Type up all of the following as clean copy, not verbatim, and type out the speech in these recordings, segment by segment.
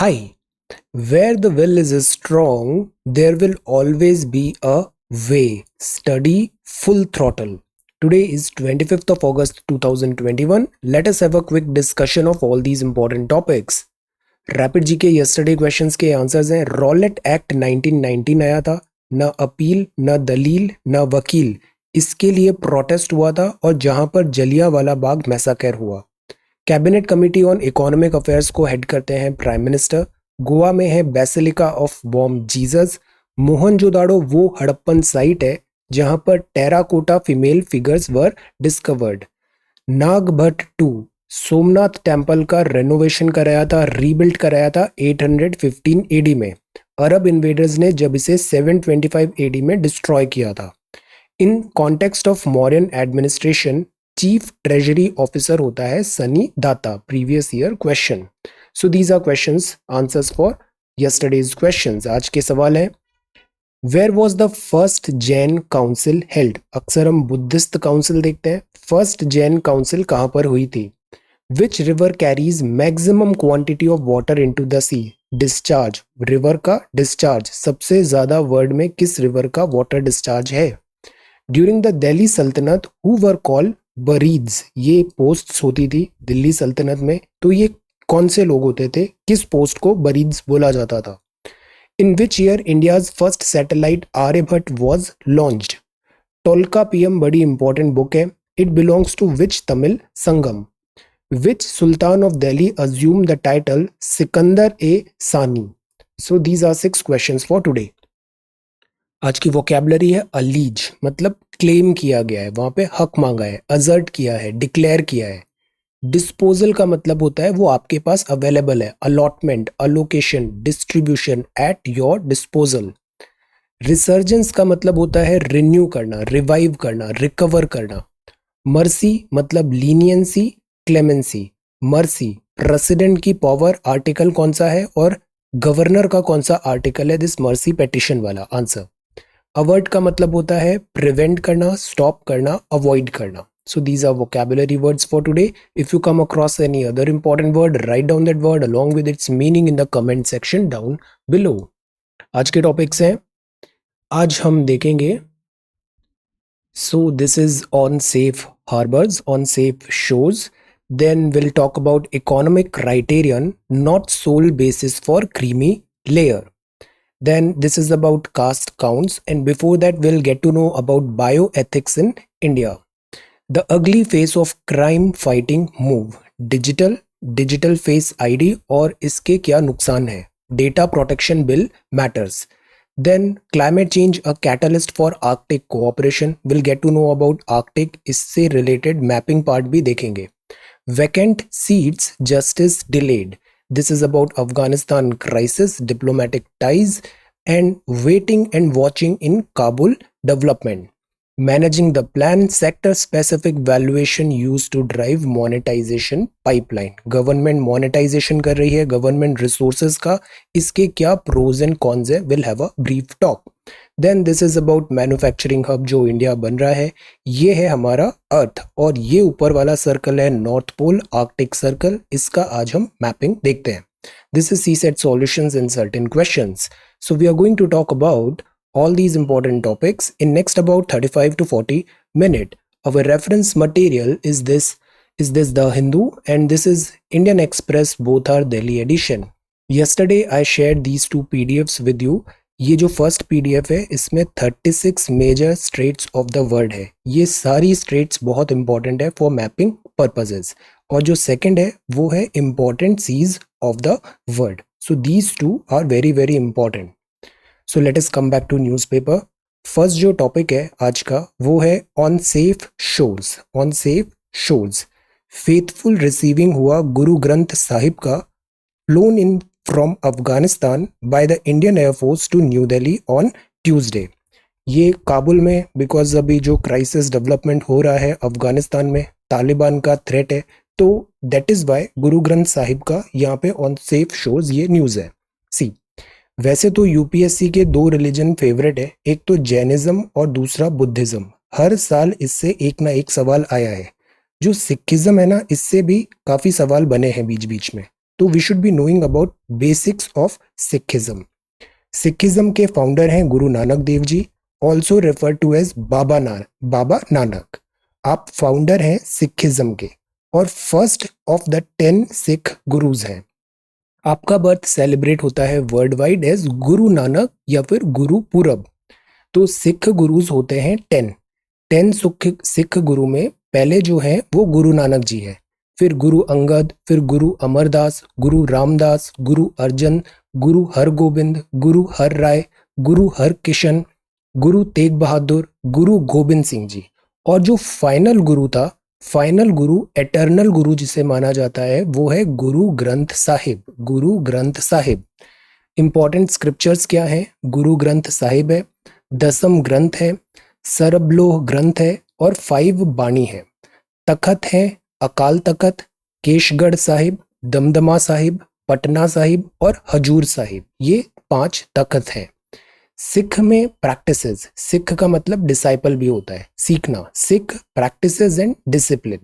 Hi, where the will is strong, there will always be a way. Study full throttle. Today is 25th of August 2021. Let us have a quick discussion of all these important topics. Rapid जी के yesterday questions के answers हैं। Rowlatt act 1919 आया था। न appeal, न दलील, न वकील, इसके लिए प्रोटेस्ट हुआ था और जहां पर जलियांवाला बाग मैसाकर हुआ। Cabinet committee on economic affairs को हेड करते हैं प्राइम मिनिस्टर। गोवा में है basilica of Bom Jesus. Mohenjodaro वो हड़प्पन साइट है जहां पर terracotta female figures were discovered. Nagabhata 2 Somnath temple का रेनोवेशन कराया था, रीबिल्ड कराया था 815 एडी में। अरब इन्वेडर्स ने जब इसे 725 एडी में डिस्ट्रॉय किया था। In context of Mauryan administration chief treasury officer होता है Sannidhata. Previous year question. So these are questions, answers for yesterday's questions. आज के सवाल है, where was the first Jain council held? अक्सर हम बुद्धिस्ट काउंसिल देखते हैं। फर्स्ट जैन काउंसिल कहां पर हुई थी? Which river carries maximum quantity of water into the sea? Discharge, river का डिस्चार्ज, सबसे ज्यादा वर्ल्ड में किस रिवर का वाटर डिस्चार्ज है? During the Delhi sultanate who were called बरीद्स? ये पोस्ट्स होती थी दिल्ली सल्तनत में, तो ये कौन से लोग होते थे? किस पोस्ट को बरीद्स बोला जाता था? In which year India's first satellite Aryabhata was launched? Tolkappiyam बड़ी इंपॉर्टेंट बुक है। It belongs to which Tamil Sangam? Which sultan of Delhi assume the title Sikandar e Sani? So these are 6 questions for today. आज की वोकैबुलरी है अलीज, मतलब क्लेम किया गया है, वहां पे हक मांगा है, अजर्ट किया है, डिक्लेयर किया है। डिस्पोजल का मतलब होता है वो आपके पास अवेलेबल है, allotment, allocation, distribution, at your disposal. Resurgence का मतलब होता है रिन्यू करना, रिवाइव करना, रिकवर करना। मर्सी मतलब लीनियंसी, क्लेमेंसी। मर्सी, प्रेसिडेंट की पावर आर्टिकल कौन सा है और गवर्नर का कौन सा आर्टिकल है दिस मर्सी पेटिशन वाला? आंसर। अवर्ट का मतलब होता है प्रिवेंट करना, स्टॉप करना, अवॉइड करना। So these are vocabulary words for today. If you come across any other important word, write down that word along with its meaning in the comment section down below. आज के topics हैं, आज हम देखेंगे, so this is on safe harbors, on safe shores. Then we'll talk about economic criterion, not sole basis for creamy layer. Then this is about caste counts, and before that we'll get to know about bioethics in India. The ugly face of crime fighting move, digital face ID और इसके क्या नुकसान है? Data protection bill matters. Then climate change a catalyst for Arctic cooperation, will get to know about Arctic, इससे related mapping part भी देखेंगे। Vacant seats justice delayed, this is about Afghanistan crisis, diplomatic ties, and waiting and watching in Kabul development. Managing the plan, sector specific valuation used to drive monetization pipeline. Government monetization कर रही है government resources का, इसके क्या pros and cons है, we'll have a brief talk. Then this is about manufacturing hub जो India बन रहा है। ये है हमारा अर्थ और ये ऊपर वाला सर्कल है नॉर्थ पोल, आर्कटिक सर्कल, इसका आज हम मैपिंग देखते हैं। This is CSET solutions in certain questions. So we are going to talk about all these important topics in next about 35 to 40 minutes. Our reference material is this The Hindu and this is Indian Express, both are Delhi edition. Yesterday I shared these two PDFs with you. ये जो first PDF है इसमें 36 major straits of the world है। ये सारी straits बहुत important है for mapping purposes. और जो सेकंड है वो है important seas of the world. So these two are very very important. So let us come back to newspaper. First जो टॉपिक है आज का वो है on safe shores. On safe shores faithful receiving हुआ गुरु ग्रंथ साहिब का, flown in from Afghanistan by the Indian air force to new Delhi on Tuesday. ये काबुल में, बिकॉज अभी जो क्राइसिस डेवलपमेंट हो रहा है अफगानिस्तान में, तालिबान का थ्रेट है, तो दैट इज वाई गुरु ग्रंथ साहिब का यहाँ पे ऑन सेफ शोर्स ये न्यूज़ है। सी, वैसे तो यूपीएससी के 2 रिलीजन फेवरेट है, एक तो जैनिज्म और दूसरा बुद्धिज्म। हर साल इससे एक ना एक सवाल आया है। जो सिखिज्म है ना, इससे भी काफी सवाल बने हैं बीच बीच में। तो we should be knowing about basics of Sikhism. Sikhism के फाउंडर हैं Guru Nanak Dev ji, also refer to as Baba Nanak. आप फाउंडर हैं सिखिज्म के और first of the 10 Sikh gurus हैं। आपका बर्थ सेलिब्रेट होता है world wide as Guru Nanak या फिर गुरु पूरब। तो सिख गुरुज होते हैं 10 सिख गुरु में पहले जो है वो गुरु नानक जी है, फिर गुरु अंगद, फिर गुरु अमरदास, गुरु रामदास, गुरु अर्जन, गुरु हरगोबिंद, गुरु हर राय, गुरु हर किशन, गुरु तेग बहादुर, गुरु गोबिंद सिंह जी। और जो फाइनल गुरु था, फाइनल गुरु, एटर्नल गुरु जिसे माना जाता है, वो है गुरु ग्रंथ साहिब। गुरु ग्रंथ साहिब। इंपॉर्टेंट स्क्रिप्चर्स क्या है? गुरु ग्रंथ साहिब है, दसम ग्रंथ है, सरबलोह ग्रंथ है और 5 बाणी है। तखत है अकाल तखत, केशगढ़ साहिब, दमदमा साहिब, पटना साहिब और हजूर साहिब। ये 5 तखत हैं। सिख में प्रैक्टिसेस, सिख का मतलब डिसाइपल भी होता है, सीखना। Sikh practices and discipline.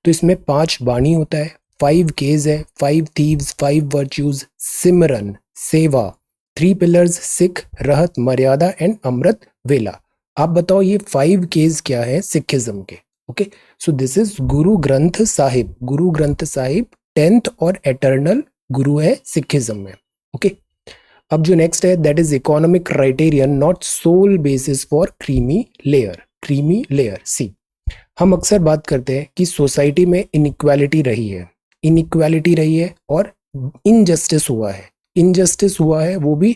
तो इसमें 5 बाणी होता है, 5 केज है, 5 थीव्स, 5 वर्च्यूज, सिमरन, सेवा, 3 पिलर्स सिख, रहत, मर्यादा एंड अमृत वेला। आप बताओ ये 5 केज क्या है सिखिज्म के? Okay, so this is Guru Granth Sahib. Guru Granth Sahib 10th और एटर्नल गुरु है सिखिज्म में। ओके, अब जो नेक्स्ट है that is economic criterion not sole basis for creamy layer. Creamy layer, see हम अक्सर बात करते हैं कि सोसाइटी में इनइक्वालिटी रही है, इनइक्वालिटी रही है और इनजस्टिस हुआ है। इनजस्टिस हुआ है वो भी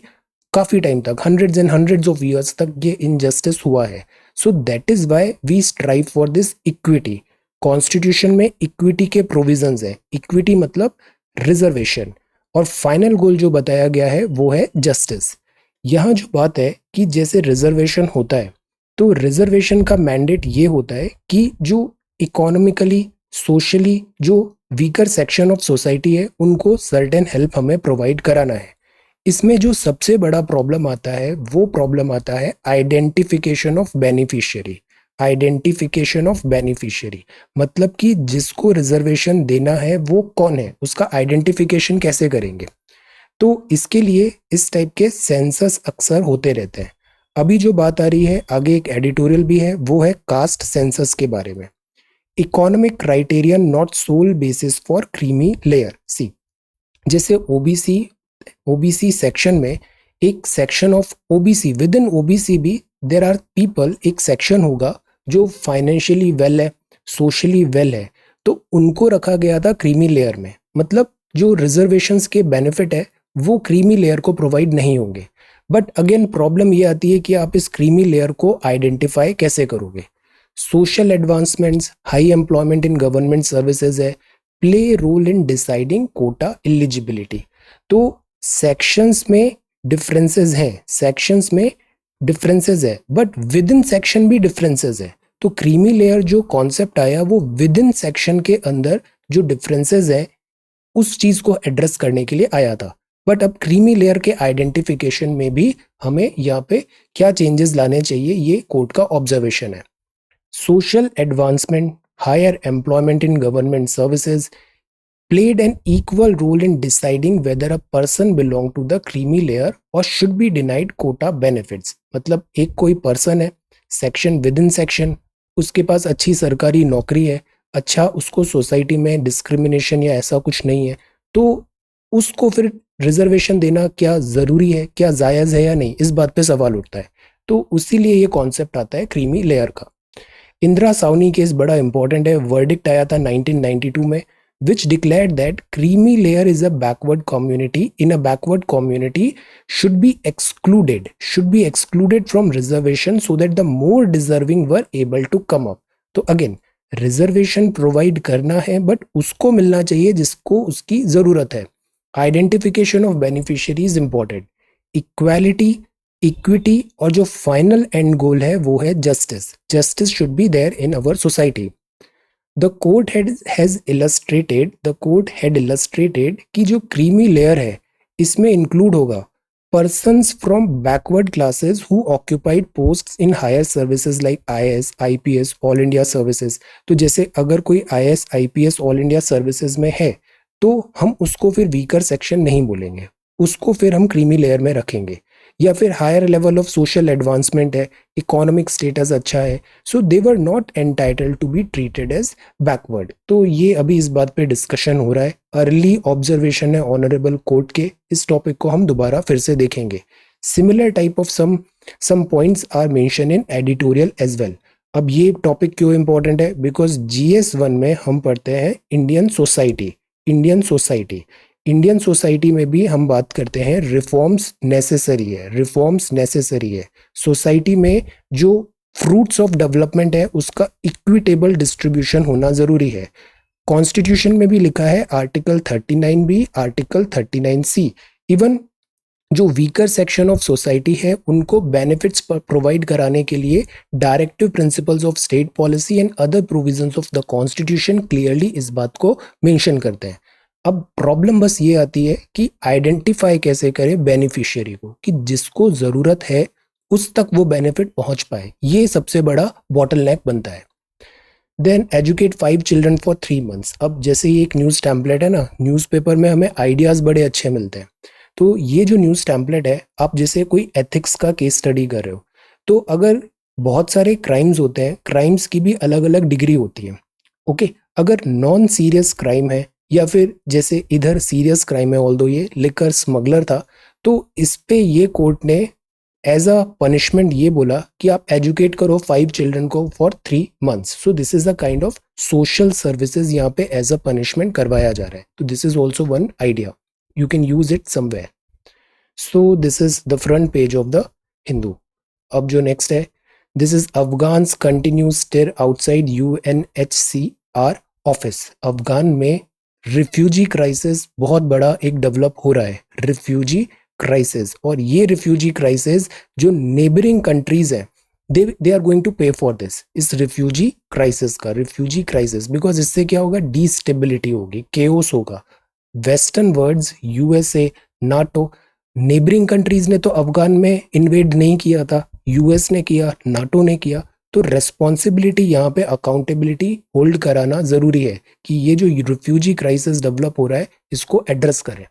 काफी टाइम तक, hundreds and hundreds of years तक ये इनजस्टिस हुआ है। So that is why we strive for this equity. Constitution में इक्विटी के प्रोविजंस है। इक्विटी मतलब रिजर्वेशन। और फाइनल गोल जो बताया गया है वो है जस्टिस। यहाँ जो बात है कि जैसे रिजर्वेशन होता है तो रिजर्वेशन का मैंडेट ये होता है कि जो इकोनॉमिकली, सोशली जो वीकर सेक्शन ऑफ सोसाइटी है उनको सर्टेन हेल्प हमें प्रोवाइड कराना है। इसमें जो सबसे बड़ा प्रॉब्लम आता है वो प्रॉब्लम आता है identification of beneficiary. Identification of beneficiary मतलब कि जिसको रिजर्वेशन देना है वो कौन है, उसका आइडेंटिफिकेशन कैसे करेंगे। तो इसके लिए इस टाइप के सेंसस अक्सर होते रहते हैं। अभी जो बात आ रही है, आगे एक एडिटोरियल भी है, वो है कास्ट सेंसस के बारे में। Economic criterion not sole basis for creamy layer. See जैसे ओबीसी सेक्शन में एक section of OBC, within OBC भी देर आर पीपल, एक सेक्शन होगा जो फाइनेंशियली वेल है, सोशली वेल है, तो उनको रखा गया था क्रीमी लेयर में। मतलब जो रिजर्वेशंस के बेनिफिट है वो क्रीमी लेयर को प्रोवाइड नहीं होंगे। बट अगेन प्रॉब्लम ये आती है कि आप इस क्रीमी लेयर को आइडेंटिफाई कैसे करोगे। Social advancements, high employment in government services है, play role in deciding quota eligibility. तो सेक्शंस में डिफरेंसेस हैं, सेक्शंस में डिफरेंसेस है, बट विद इन सेक्शन भी डिफरेंसेस है। तो क्रीमी लेयर जो कॉन्सेप्ट आया वो विद इन सेक्शन के अंदर जो डिफरेंसेस है उस चीज को एड्रेस करने के लिए आया था। बट अब क्रीमी लेयर के आइडेंटिफिकेशन में भी हमें यहाँ पे क्या चेंजेस लाने चाहिए, ये कोर्ट का ऑब्जर्वेशन है। Social advancement, higher employment in government services played an equal role in deciding whether a person belong to the creamy layer or should be denied quota benefits। मतलब एक कोई पर्सन है, section with in section, उसके पास अच्छी सरकारी नौकरी है, अच्छा उसको सोसाइटी में डिस्क्रिमिनेशन या ऐसा कुछ नहीं है, तो उसको फिर रिजर्वेशन देना क्या जरूरी है, क्या जायज है या नहीं, इस बात पे सवाल उठता है। तो उसीलिए ये कॉन्सेप्ट आता है क्रीमी लेयर का। इंदिरा सावनी केस बड़ा इंपॉर्टेंट है। वर्डिक्ट आया था 1992 में, which declared that creamy layer is a backward community. In a backward community should be excluded from reservation so that the more deserving were able to come up। तो again reservation provide करना है but उसको मिलना चाहिए जिसको उसकी जरूरत है। Identification of beneficiary is important, equality, equity, और जो फाइनल एंड गोल है वो है justice. Justice should be there in our society. The court had illustrated कि जो क्रीमी लेयर है इसमें इंक्लूड होगा persons from backward classes who occupied posts in higher services like IAS, IPS, All India Services। तो जैसे अगर कोई IAS, IPS, All India Services में है तो हम उसको फिर वीकर सेक्शन नहीं बोलेंगे, उसको फिर हम क्रीमी लेयर में रखेंगे। या फिर higher level of social advancement है, इकोनॉमिक स्टेटस अच्छा है, so they were not entitled to be treated as backward. तो ये अभी इस बात पे डिस्कशन हो रहा है, अर्ली ऑब्जर्वेशन है ऑनरेबल कोर्ट के। इस टॉपिक को हम दोबारा फिर से देखेंगे। Similar type of some points are mention in editorial as well. अब ये टॉपिक क्यों इंपॉर्टेंट है? बिकॉज GS1 में हम पढ़ते हैं Indian society. Indian society Indian society में भी हम बात करते हैं रिफॉर्म्स नेसेसरी है, रिफॉर्म्स नेसेसरी है। सोसाइटी में जो फ्रूट्स ऑफ डेवलपमेंट है उसका इक्विटेबल डिस्ट्रीब्यूशन होना जरूरी है। कॉन्स्टिट्यूशन में भी लिखा है article 39B, article 39C। Even जो वीकर सेक्शन ऑफ सोसाइटी है उनको बेनिफिट्स प्रोवाइड कराने के लिए directive principles of state policy and other provisions of the constitution clearly इस बात को मेंशन करते हैं। अब प्रॉब्लम बस ये आती है कि आइडेंटिफाई कैसे करें बेनिफिशियरी को, कि जिसको जरूरत है उस तक वो बेनिफिट पहुंच पाए। ये सबसे बड़ा बॉटलनेक बनता है। Then educate 5 children for 3 months. अब जैसे ये एक न्यूज़ टैम्पलेट है ना, न्यूज़पेपर में हमें आइडियाज़ बड़े अच्छे मिलते हैं। तो ये जो न्यूज़ टैम्पलेट है, आप जैसे कोई एथिक्स का केस स्टडी कर रहे हो, तो अगर बहुत सारे क्राइम्स होते हैं, क्राइम्स की भी अलग अलग डिग्री होती है। ओके, अगर नॉन सीरियस क्राइम है या फिर जैसे इधर सीरियस क्राइम है, ऑल्दो ये लिकर स्मगलर था, तो इस पे ये कोर्ट ने एज अ पनिशमेंट ये बोला कि आप एजुकेट करो 5 चिल्ड्रन को for 3 months. So this is a kind of social services यहाँ पे एज अ पनिशमेंट करवाया जा रहा है। तो this is also one idea, you can use it somewhere. So this is the front page of the Hindu. अब जो next है, this is Afghans continue stir outside UNHCR office. Afghan में रिफ्यूजी क्राइसिस बहुत बड़ा एक डेवलप हो रहा है, रिफ्यूजी क्राइसिस। और ये रिफ्यूजी क्राइसिस जो नेबरिंग कंट्रीज हैं, दे आर गोइंग टू पे फॉर दिस, इस रिफ्यूजी क्राइसिस का, रिफ्यूजी क्राइसिस। बिकॉज इससे क्या होगा, डिस्टेबिलिटी होगी, केओस होगा। Western words USA, NATO, neighbouring countries ने तो अफगान में इन्वेड नहीं किया था, US ने किया, नाटो ने किया। तो रेस्पॉन्सिबिलिटी यहाँ पे अकाउंटेबिलिटी होल्ड कराना जरूरी है कि ये जो रिफ्यूजी क्राइसिस डेवलप हो रहा है इसको एड्रेस करें।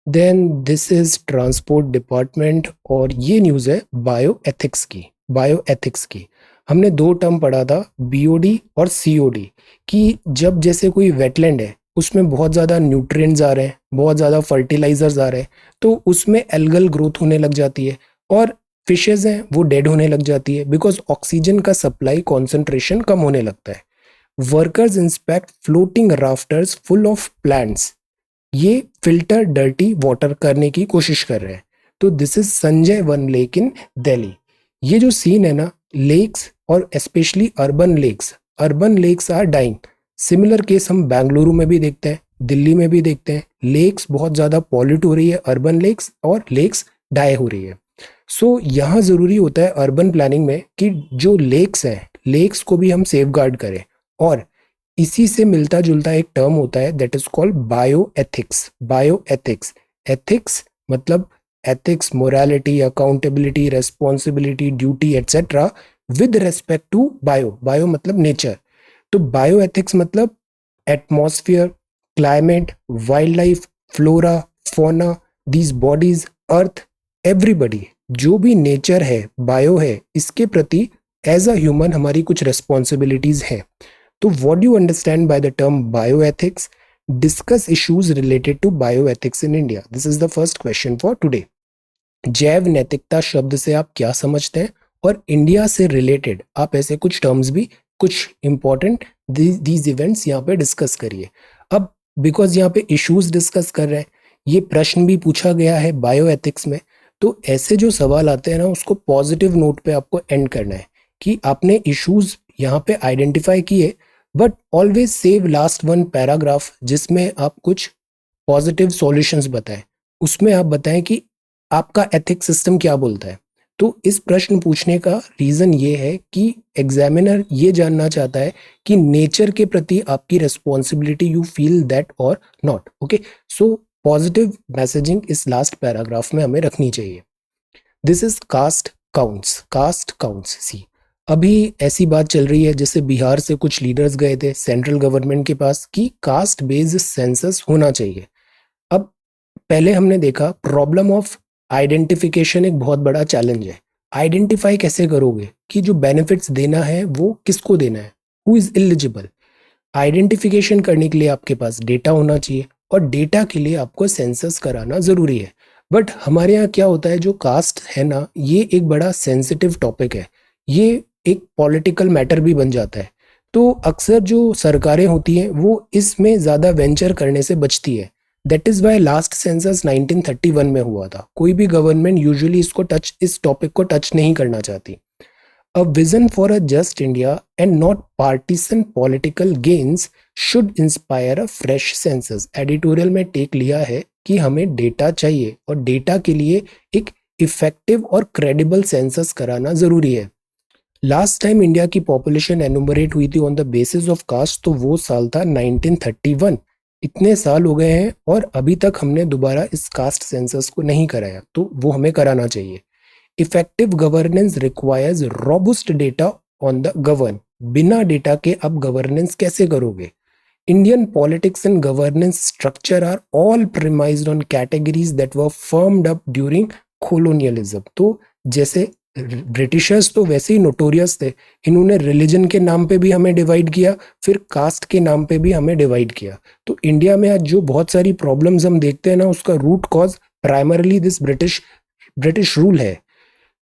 Then this is transport department, और ये न्यूज़ है बायो एथिक्स की। बायो एथिक्स की हमने 2 टर्म पढ़ा था, BOD और COD, कि जब जैसे कोई वेटलैंड है उसमें बहुत ज़्यादा न्यूट्रिएंट्स आ रहे हैं, बहुत ज़्यादा फर्टिलाइजर्स आ रहे हैं, तो उसमें एल्गल ग्रोथ होने लग जाती है और फिशेज हैं वो डेड होने लग जाती है, बिकॉज ऑक्सीजन का सप्लाई कॉन्सेंट्रेशन कम होने लगता है। Workers inspect floating rafters full of plants, ये फिल्टर डर्टी वाटर करने की कोशिश कर रहे हैं। तो this is Sanjay Van lake in Delhi. ये जो सीन है ना, लेक्स और specially urban lakes are dying. Similar case हम बेंगलुरु में भी देखते हैं, दिल्ली में भी देखते हैं। लेक्स बहुत ज्यादा पॉल्यूट हो रही है, अर्बन लेक्स, और लेक्स डाई हो रही है। सो यहाँ जरूरी होता है अर्बन प्लानिंग में कि जो लेक्स हैं, लेक्स को भी हम सेफ गार्ड करें। और इसी से मिलता जुलता एक टर्म होता है that is called bio ethics. Bio ethics, ethics मतलब ethics, morality, accountability, responsibility, duty etcetera with respect to bio. Bio मतलब नेचर। तो बायो एथिक्स मतलब atmosphere, climate, wild life, flora, fauna, these bodies, earth, everybody, जो भी nature है, bio है, इसके प्रति एज अ ह्यूमन हमारी कुछ रेस्पॉन्सिबिलिटीज हैं। तो what do you understand by the term bioethics? Discuss issues related to bioethics in India. This is the first question for today. जैव नैतिकता शब्द से आप क्या समझते हैं, और इंडिया से रिलेटेड आप ऐसे कुछ टर्म्स भी, कुछ इंपॉर्टेंट दीज इवेंट्स यहाँ पे डिस्कस करिए। अब बिकॉज यहाँ पे इश्यूज डिस्कस कर रहे हैं, ये प्रश्न भी पूछा गया है बायो एथिक्स में, तो ऐसे जो सवाल आते हैं ना उसको पॉजिटिव नोट पे आपको एंड करना है कि आपने इश्यूज यहाँ पे आइडेंटिफाई किए, but always save last one paragraph जिसमें आप कुछ पॉजिटिव सॉल्यूशंस बताएं। उसमें आप बताएं कि आपका एथिक्स सिस्टम क्या बोलता है। तो इस प्रश्न पूछने का रीजन ये है कि एग्जामिनर ये जानना चाहता है कि नेचर के प्रति आपकी रिस्पॉन्सिबिलिटी यू फील दैट और not. Okay, so positive messaging इस लास्ट पैराग्राफ में हमें रखनी चाहिए। This is caste counts. Caste counts, see अभी ऐसी बात चल रही है जैसे बिहार से कुछ लीडर्स गए थे सेंट्रल गवर्नमेंट के पास कि कास्ट बेस्ड सेंसस होना चाहिए। अब पहले हमने देखा प्रॉब्लम ऑफ आइडेंटिफिकेशन एक बहुत बड़ा चैलेंज है। आइडेंटिफाई कैसे करोगे कि जो बेनिफिट्स देना है वो किसको देना है, हु इज एलिजिबल। आइडेंटिफिकेशन करने के लिए आपके पास डेटा होना चाहिए और डेटा के लिए आपको सेंसस कराना जरूरी है। बट हमारे यहाँ क्या होता है, जो कास्ट है ना, ये एक बड़ा सेंसिटिव टॉपिक है। ये एक पॉलिटिकल मैटर भी बन जाता है। तो अक्सर जो सरकारें होती हैं वो इसमें ज़्यादा वेंचर करने से बचती है। That is why last census 1931 में हुआ था। कोई भी गवर्नमेंट यूजुअली इस टॉपिक को टच नहीं करना चाहती। A vision for a just India and not partisan political gains should inspire a fresh census। Editorial में टेक लिया है कि हमें डेटा चाहिए और डेटा के लिए एक इफेक्टिव और क्रेडिबल सेंसस कराना जरूरी है। लास्ट टाइम इंडिया की पॉपुलेशन एनुमरेट हुई थी on the basis of caste, तो वो साल था 1931। इतने साल हो गए हैं और अभी तक हमने दोबारा इस कास्ट सेंसस को नहीं कराया, तो वो हमें कराना चाहिए। Effective governance requires robust data on the govern. बिना डेटा के अब गवर्नेंस कैसे करोगे। Indian politics and governance structure are all premised on categories that were firmed up during colonialism. तो जैसे ब्रिटिशर्स तो वैसे ही नोटोरियस थे, इन्होंने रिलीजन के नाम पे भी हमें डिवाइड किया, फिर कास्ट के नाम पे भी हमें डिवाइड किया। तो इंडिया में आज जो बहुत सारी प्रॉब्लम्स हम देखते हैं ना, उसका root cause primarily this British rule है।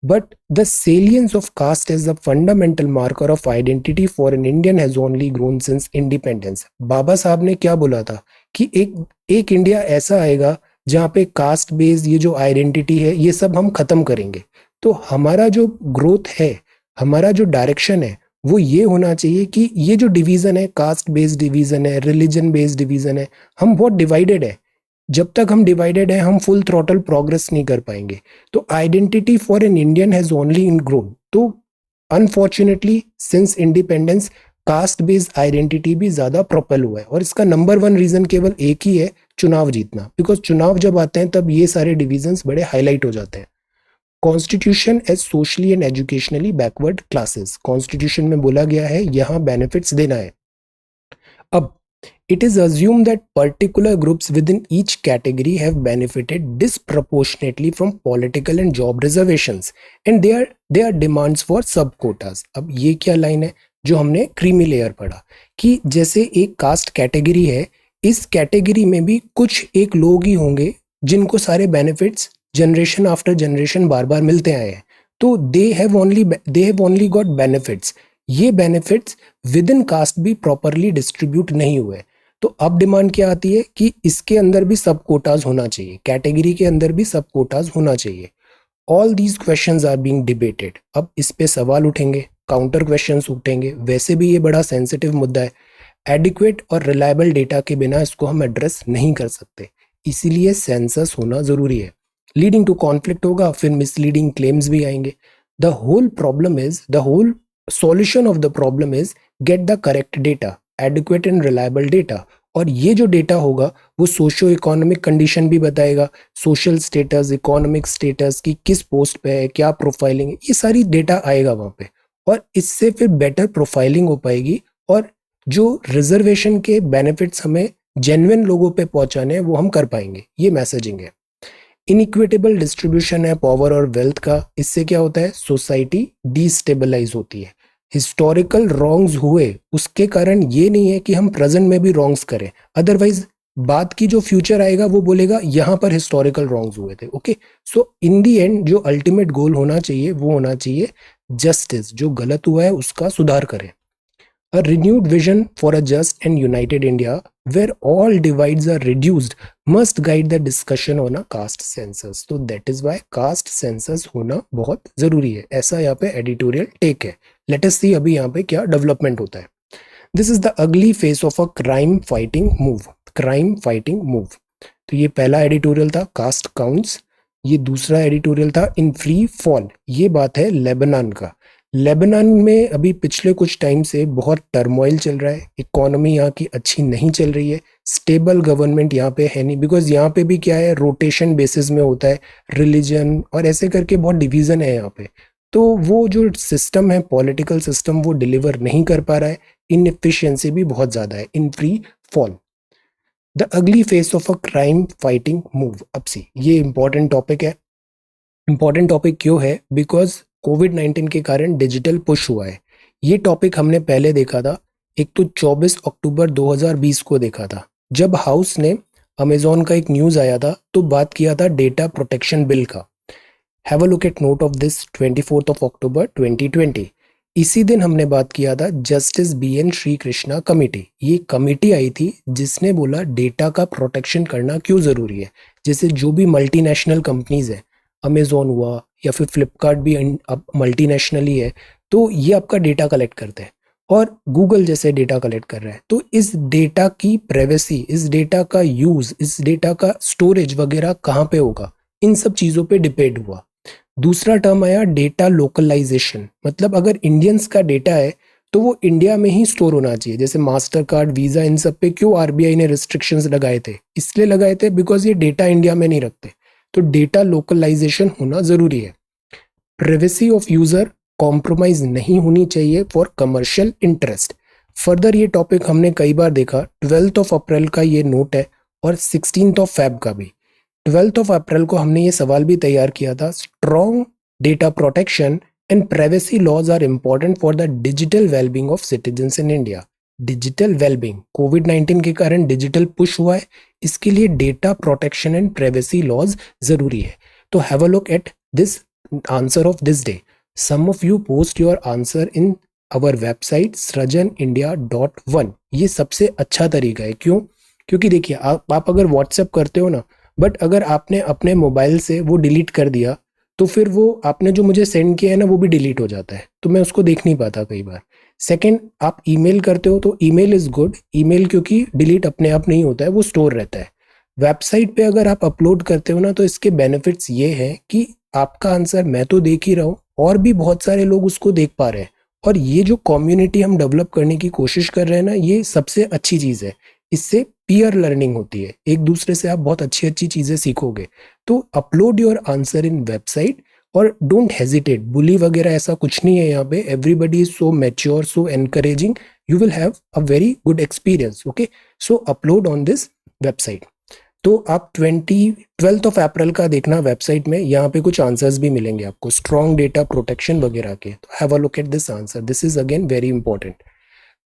But the salience of caste as a fundamental marker of identity for an Indian has only grown since independence। बाबा साहब ने क्या बोला था कि एक इंडिया ऐसा आएगा जहाँ पे कास्ट बेस्ड ये जो आइडेंटिटी है ये सब हम खत्म करेंगे। तो हमारा जो ग्रोथ है, हमारा जो डायरेक्शन है, वो ये होना चाहिए कि ये जो डिवीजन है, कास्ट बेस्ड डिवीजन है, रिलीजन बेस्ड डिवीजन है, हम बहुत डिवाइडेड है। जब तक हम डिवाइडेड है हम फुल थ्रॉटल प्रोग्रेस नहीं कर पाएंगे। तो identity for an Indian has only ingrown. तो unfortunately since independence caste based identity भी ज्यादा प्रोपेल हुआ है और इसका नंबर वन रीजन केवल एक ही है, चुनाव जीतना। बिकॉज चुनाव जब आते हैं तब ये सारे डिविजन्स बड़े हाईलाइट हो जाते हैं। Constitution as socially and educationally backward classes. Constitution में बोला गया है यहाँ बेनिफिट्स देना है। अब it is assumed that particular groups within each category have benefited disproportionately from political and job reservations and they are demands for sub quotas। अब ये क्या लाइन है जो हमने क्रीमी लेयर पढ़ा कि जैसे एक कास्ट कैटेगरी है, इस कैटेगरी में भी कुछ एक लोग ही होंगे जिनको सारे बेनिफिट्स जनरेशन आफ्टर जनरेशन बार बार मिलते आए हैं। तो they have only got benefits. ये बेनिफिट्स विद इन कास्ट भी प्रॉपरली डिस्ट्रीब्यूट नहीं हुए। तो अब डिमांड क्या आती है कि इसके अंदर भी सब कोटाज होना चाहिए, कैटेगरी के अंदर भी सब कोटाज होना चाहिए। All these questions are being debated. अब इस पे सवाल उठेंगे, काउंटर क्वेश्चंस उठेंगे। वैसे भी ये बड़ा सेंसिटिव मुद्दा है। एडिक्वेट और रिलायबल डेटा के बिना इसको हम एड्रेस नहीं कर सकते, इसीलिए सेंसस होना जरूरी है। लीडिंग टू कॉन्फ्लिक्ट होगा, फिर मिसलीडिंग क्लेम्स भी आएंगे। The whole solution of the problem is get the correct data, adequate and reliable data. और ये जो डेटा होगा वो सोशियो इकोनॉमिक कंडीशन भी बताएगा, सोशल स्टेटस, इकोनॉमिक स्टेटस की किस पोस्ट पे है, क्या प्रोफाइलिंग है, ये सारी डेटा आएगा वहाँ पे। और इससे फिर बेटर प्रोफाइलिंग हो पाएगी और जो रिजर्वेशन के बेनिफिट्स हमें जेन्युइन लोगों पे पहुंचाने हैं वो हम कर पाएंगे। ये मैसेजिंग है। इनइक्विटेबल डिस्ट्रीब्यूशन है पावर और वेल्थ का। इससे क्या होता है, सोसाइटी डिस्टेबलाइज होती है। हिस्टोरिकल रॉन्ग्स हुए उसके कारण ये नहीं है कि हम प्रेजेंट में भी रॉन्ग्स करें, अदरवाइज बात की जो फ्यूचर आएगा वो बोलेगा यहाँ पर हिस्टोरिकल रॉन्ग्स हुए थे। Okay, so in the and जो अल्टीमेट गोल होना चाहिए वो होना चाहिए जस्टिस। जो गलत हुआ है उसका सुधार करें। A renewed vision for a just and united India where all divides are reduced must guide the discussion on a caste census। तो that is why caste census होना बहुत जरूरी है। ऐसा यहाँ पे एडिटोरियल टेक है। Let us see अभी यहाँ पे क्या डेवलपमेंट होता है। This is the ugly face of a crime fighting move। crime fighting move। तो ये पहला एडिटोरियल था कास्ट काउंट्स। ये दूसरा एडिटोरियल था इन फ्री फॉल। ये बात है लेबनान का। लेबनान में अभी पिछले कुछ टाइम से बहुत टर्मोइल चल रहा है, इकोनॉमी यहाँ की अच्छी नहीं चल रही है, स्टेबल गवर्नमेंट यहाँ पे है नहीं। बिकॉज यहाँ पे भी क्या है, रोटेशन बेसिस में होता है, रिलीजन और ऐसे करके बहुत डिवीजन है यहाँ पे। तो वो जो सिस्टम है, पॉलिटिकल सिस्टम, वो डिलीवर नहीं कर पा रहा है, इनएफिशिएंसी भी बहुत ज़्यादा है, in free fall. The ugly face of a crime fighting move. अब से ये इंपॉर्टेंट टॉपिक है। इंपॉर्टेंट टॉपिक क्यों है? बिकॉज कोविड-19 के कारण डिजिटल पुश हुआ है। ये टॉपिक हमने पहले देखा था, एक तो 24 अक्टूबर 2020 को देखा था, जब हाउस ने अमेजोन का एक न्यूज़ आया था तो बात किया था डेटा प्रोटेक्शन बिल का। Have a look eight note of this 24 of October 2020। इसी दिन हमने बात किया था justice BN Shri Krishna committee. ये कमेटी आई थी जिसने बोला डेटा का प्रोटेक्शन करना क्यों ज़रूरी है। जैसे जो भी मल्टीनेशनल कंपनीज है, अमेजोन हुआ या फिर फ्लिपकार्ट भी अब मल्टीनेशनल ही है, तो ये आपका डेटा कलेक्ट करते हैं और गूगल जैसे डेटा कलेक्ट कर रहा है। तो इस डेटा की प्राइवेसी, इस डेटा का यूज़, इस डेटा का स्टोरेज वगैरह कहाँ पे होगा, इन सब चीज़ों पे डिपेंड हुआ। दूसरा टर्म आया डेटा लोकलाइजेशन। मतलब अगर इंडियंस का डेटा है तो वो इंडिया में ही स्टोर होना चाहिए। जैसे मास्टर कार्ड, वीज़ा, इन सब पे क्यों RBI ने रिस्ट्रिक्शंस लगाए थे? इसलिए लगाए थे बिकॉज ये डेटा इंडिया में नहीं रखते। तो डेटा लोकलाइजेशन होना ज़रूरी है। प्राइवेसी ऑफ यूज़र कॉम्प्रोमाइज नहीं होनी चाहिए फॉर कमर्शियल इंटरेस्ट। फर्दर ये टॉपिक हमने कई बार देखा। 12 ऑफ अप्रैल का ये नोट है और 16 ऑफ फेब का भी। 12 ऑफ अप्रैल को हमने ये सवाल भी तैयार किया था, strong data protection and privacy laws are important for the digital wellbeing of citizens in India. Digital wellbeing, कोविड-19 के कारण डिजिटल पुश हुआ है, इसके लिए data protection and privacy laws जरूरी है। तो have a look at this answer of this day. Some of you post your answer in our website srajanindia.1। ये सबसे अच्छा तरीका है। क्यों? क्योंकि देखिए आप अगर व्हाट्सएप करते हो ना, बट अगर आपने अपने मोबाइल से वो डिलीट कर दिया तो फिर वो आपने जो मुझे सेंड किया है ना, वो भी डिलीट हो जाता है, तो मैं उसको देख नहीं पाता कई बार। सेकंड, आप ईमेल करते हो तो ईमेल इज गुड। ईमेल क्योंकि डिलीट अपने आप नहीं होता है, वो स्टोर रहता है। वेबसाइट पे अगर आप अपलोड करते हो ना, तो इसके बेनिफिट्स ये हैं कि आपका आंसर मैं तो देख ही रहा हूँ और भी बहुत सारे लोग उसको देख पा रहे हैं। और ये जो कम्युनिटी हम डेवलप करने की कोशिश कर रहे हैं ना, ये सबसे अच्छी चीज़ है। इससे पीयर लर्निंग होती है, एक दूसरे से आप बहुत अच्छी अच्छी चीज़ें सीखोगे। तो upload your answer in website और डोंट हेजिटेट। बुली वगैरह ऐसा कुछ नहीं है यहाँ पे। Everybody is so mature, so encouraging, you will have a very good experience. Okay, so upload on this website. तो आप 12 ऑफ अप्रैल का देखना वेबसाइट में, यहाँ पे कुछ आंसर्स भी मिलेंगे आपको स्ट्रॉन्ग डेटा प्रोटेक्शन वगैरह के। तो have a look at this answer, this is again very important.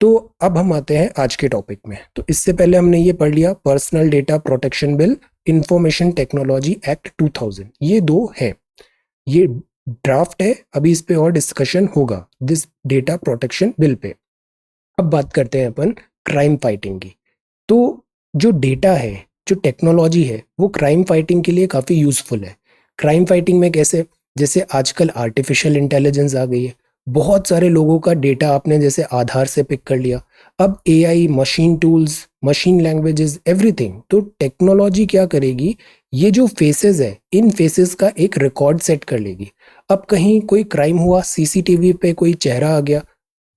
तो अब हम आते हैं आज के टॉपिक में। तो इससे पहले हमने ये पढ़ लिया personal data protection bill, information technology act 2000। ये दो है, ये ड्राफ्ट है, अभी इस पे और डिस्कशन होगा this data protection bill pay. अब बात करते हैं अपन क्राइम फाइटिंग की। तो जो डेटा है, जो टेक्नोलॉजी है, वो क्राइम फाइटिंग के लिए काफ़ी यूज़फुल है। क्राइम फाइटिंग में कैसे? जैसे आजकल आर्टिफिशियल इंटेलिजेंस आ गई है। बहुत सारे लोगों का डेटा आपने जैसे आधार से पिक कर लिया। अब AI, machine tools, machine languages, everything. तो टेक्नोलॉजी क्या करेगी, ये जो फेसेस है, इन फेसेस का एक रिकॉर्ड सेट कर लेगी। अब कहीं कोई क्राइम हुआ, CCTV पे कोई चेहरा आ गया,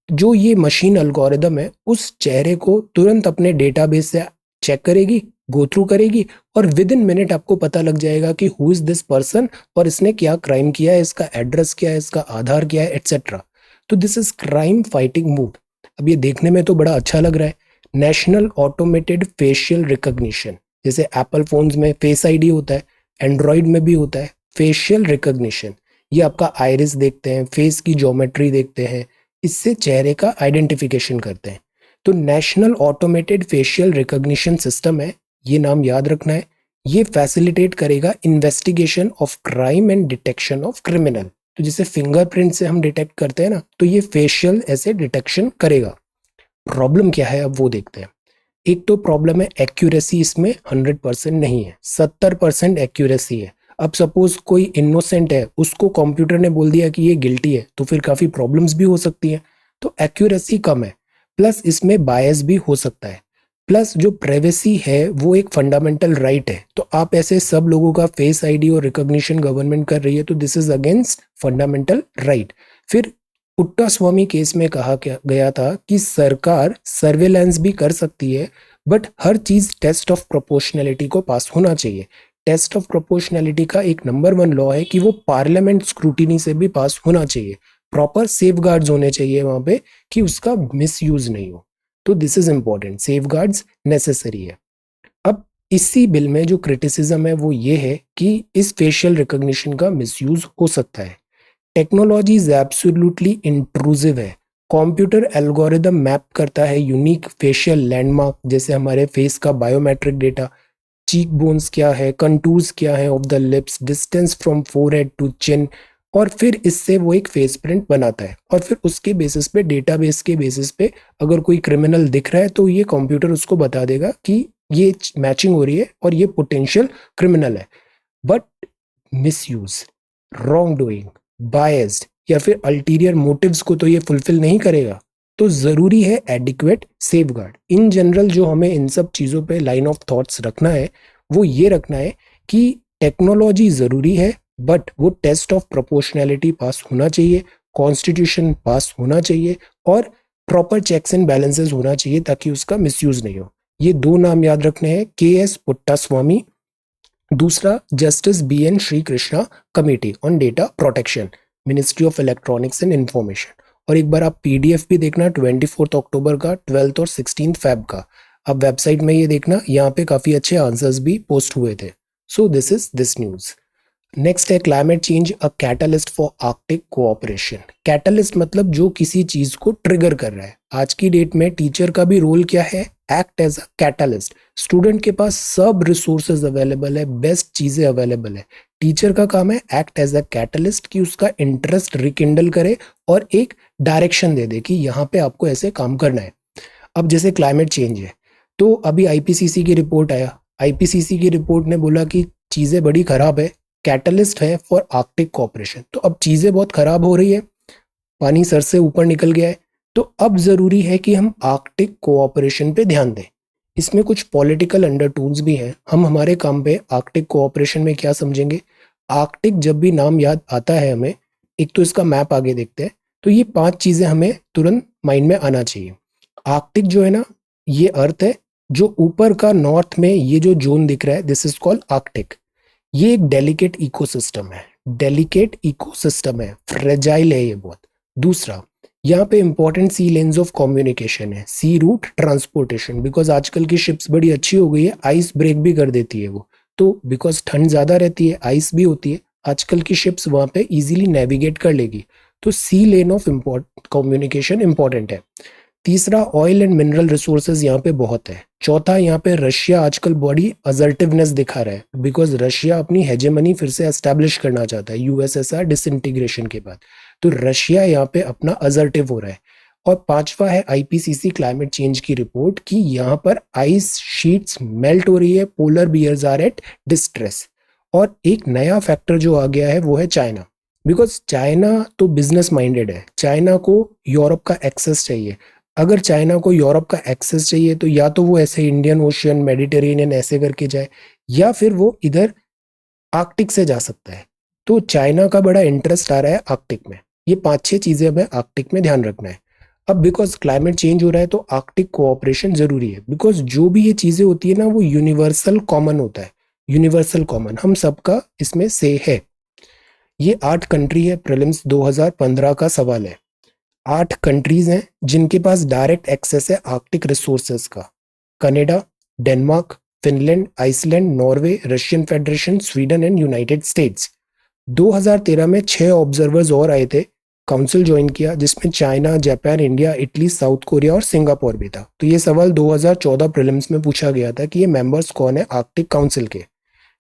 जो ये मशीन अल्गोरिदम है उस चेहरे को तुरंत अपने डेटाबेस से चेक करेगी, गो थ्रू करेगी और विद इन मिनट आपको पता लग जाएगा कि हु इज दिस पर्सन और इसने क्या क्राइम किया है, इसका एड्रेस क्या है, इसका आधार क्या है, एटसेट्रा। तो this is crime fighting move. अब ये देखने में तो बड़ा अच्छा लग रहा है। नेशनल ऑटोमेटेड फेशियल रिकॉग्निशन, जैसे एप्पल फोन्स में फेस ID होता है, एंड्रॉइड में भी होता है फेशियल रिकॉग्निशन। ये आपका आइरिस देखते हैं, फेस की ज्योमेट्री देखते हैं, इससे चेहरे का आइडेंटिफिकेशन करते हैं। तो national automated facial recognition system है, ये नाम याद रखना है। ये फैसिलिटेट करेगा investigation of crime and detection of criminal. तो जैसे फिंगरप्रिंट से हम डिटेक्ट करते हैं ना, तो ये फेशियल ऐसे डिटेक्शन करेगा। प्रॉब्लम क्या है अब वो देखते हैं। एक तो प्रॉब्लम है एक्यूरेसी, इसमें 100% नहीं है, 70% एक्यूरेसी है। अब सपोज कोई इनोसेंट है, उसको कंप्यूटर ने बोल दिया कि ये गिल्टी है, तो फिर काफ़ी प्रॉब्लम्स भी हो सकती हैं। तो एक्यूरेसी कम है, प्लस इसमें बायस भी हो सकता है। प्लस जो प्राइवेसी है वो एक फंडामेंटल राइट है। तो आप ऐसे सब लोगों का फेस ID और रिकॉग्निशन गवर्नमेंट कर रही है, तो this is against fundamental right. फिर पुट्टास्वामी केस में कहा गया था कि सरकार सर्वेलेंस भी कर सकती है, बट हर चीज टेस्ट ऑफ प्रोपोर्शनैलिटी को पास होना चाहिए। टेस्ट ऑफ प्रोपोर्शनैलिटी का एक नंबर 1 लॉ है कि वो पार्लियामेंट स्क्रूटिनी से भी पास होना चाहिए, प्रॉपर सेफगार्ड्स होने चाहिए वहां पे कि उसका मिसयूज नहीं हो। तो this is important, safeguards necessary है। अब इसी बिल में जो क्रिटिसिज्म है वो ये है कि इस फेशियल रिकॉग्निशन का मिसयूज हो सकता है। टेक्नोलॉजी इज एब्सोल्युटली इंट्रूसिव है। कंप्यूटर एल्गोरिदम मैप करता है यूनिक फेशियल लैंडमार्क, जैसे हमारे फेस का बायोमेट्रिक डेटा, चीक बोन्स क्या है, कंटूर्स क्या है of the lips, distance from forehead to chin, और फिर इससे वो एक फेस प्रिंट बनाता है। और फिर उसके बेसिस पे, डेटाबेस के बेसिस पे, अगर कोई क्रिमिनल दिख रहा है तो ये कंप्यूटर उसको बता देगा कि ये मैचिंग हो रही है और ये पोटेंशियल क्रिमिनल है। But misuse, wrong doing, biased या फिर अल्टीरियर मोटिव्स को तो ये फुलफिल नहीं करेगा। तो जरूरी है एडिक्वेट सेफगार्ड। इन जनरल जो हमें इन सब चीजों पे लाइन ऑफ थॉट्स रखना है वो ये रखना है कि टेक्नोलॉजी जरूरी है, बट वो टेस्ट ऑफ प्रोपोर्शनैलिटी पास होना चाहिए, कॉन्स्टिट्यूशन पास होना चाहिए, और प्रॉपर चेक्स एंड बैलेंसेस होना चाहिए ताकि उसका मिसयूज नहीं हो। ये 2 नाम याद रखने हैं, KS पुट्टास्वामी, दूसरा justice BN Shri Krishna, committee on data protection, ministry of electronics and information. और एक बार आप PDF भी देखना 24 अक्टूबर का, 12 और 16 फेब का। अब वेबसाइट में ये देखना, यहाँ पे काफी अच्छे आंसर्स भी पोस्ट हुए थे। So this is this news. Next है climate change a catalyst for Arctic cooperation. Catalyst मतलब जो किसी चीज को ट्रिगर कर रहा है। आज की डेट में टीचर का भी रोल क्या है? Act as a catalyst. Student के पास सब रिसोर्सेज अवेलेबल है, बेस्ट चीजें अवेलेबल है। टीचर का काम है एक्ट एज अ कैटलिस्ट, कि उसका इंटरेस्ट रिकिंडल करे और एक डायरेक्शन दे दे कि यहाँ पे आपको ऐसे काम करना है। अब जैसे क्लाइमेट चेंज है, तो अभी IPCC की रिपोर्ट आया। IPCC की रिपोर्ट ने बोला कि चीजें बड़ी खराब है, कैटलिस्ट है फॉर आर्कटिक कोऑपरेशन। तो अब चीजें बहुत खराब हो रही है, पानी सर से ऊपर निकल गया है, तो अब जरूरी है कि हम आर्कटिक कोऑपरेशन पे ध्यान दें। इसमें कुछ पॉलिटिकल अंडरटोन्स भी हैं। हम हमारे काम पे आर्कटिक कोऑपरेशन में क्या समझेंगे? आर्कटिक जब भी नाम याद आता है हमें, एक तो इसका मैप आगे देखते हैं, तो ये 5 चीजें हमें तुरंत माइंड में आना चाहिए। आर्कटिक जो है ना, ये अर्थ है, जो ऊपर का नॉर्थ में ये जो जोन दिख रहा है, दिस इज कॉल्ड आर्कटिक। ये एक डेलिकेट इकोसिस्टम है, डेलिकेट इकोसिस्टम है, फ्रेजाइल है ये बहुत। दूसरा, यहाँ पे important sea lanes of communication है, सी रूट ट्रांसपोर्टेशन, बिकॉज आजकल की शिप्स बड़ी अच्छी हो गई है, आइस ब्रेक भी कर देती है वो। तो बिकॉज ठंड ज्यादा रहती है, आइस भी होती है, आजकल की शिप्स वहां पे इजीली नेविगेट कर लेगी। तो सी लेन ऑफ कम्युनिकेशन इंपॉर्टेंट है। तीसरा, ऑयल एंड मिनरल रिसोर्सेज यहाँ पे बहुत है। चौथा, यहाँ पे रशिया आजकल बड़ी असर्टिवनेस दिखा रहा है, बिकॉज रशिया अपनी हेजेमनी फिर से एस्टैब्लिश करना चाहता है USSR डिसइंटीग्रेशन के बाद। तो रशिया यहाँ पे अपना असर्टिव हो रहा है। और पांचवा है IPCC क्लाइमेट चेंज की रिपोर्ट कि यहाँ पर आइस शीट्स मेल्ट हो रही है, polar bears are at distress. और एक नया फैक्टर जो आ गया है वो है चाइना, बिकॉज चाइना तो बिजनेस माइंडेड है। चाइना को यूरोप का एक्सेस चाहिए। अगर चाइना को यूरोप का एक्सेस चाहिए तो या तो वो ऐसे इंडियन ओशियन, मेडिटेरेनियन ऐसे करके जाए, या फिर वो इधर आर्कटिक से जा सकता है। तो चाइना का बड़ा इंटरेस्ट आ रहा है आर्कटिक में। ये 5-6 चीजें हमें आर्कटिक में ध्यान रखना है। अब बिकॉज क्लाइमेट चेंज हो रहा है तो आर्कटिक कोऑपरेशन जरूरी है, बिकॉज जो भी ये चीजें होती है ना वो यूनिवर्सल कॉमन होता है। यूनिवर्सल कॉमन हम सबका इसमें से है। ये 8 कंट्री है, प्रीलिम्स 2015 का सवाल है। 8 कंट्रीज हैं जिनके पास डायरेक्ट एक्सेस है आर्कटिक रिसोर्सेज का। Canada, Denmark, Finland, Iceland, Norway, Russian Federation, Sweden and United States. 2013 में 6 ऑब्जर्वर्स और आए थे, काउंसिल ज्वाइन किया, जिसमें China, Japan, India, Italy, south Korea और सिंगापुर भी था। तो ये सवाल 2014 प्रीलिम्स में पूछा गया था कि ये मेंबर्स कौन है आर्कटिक काउंसिल के।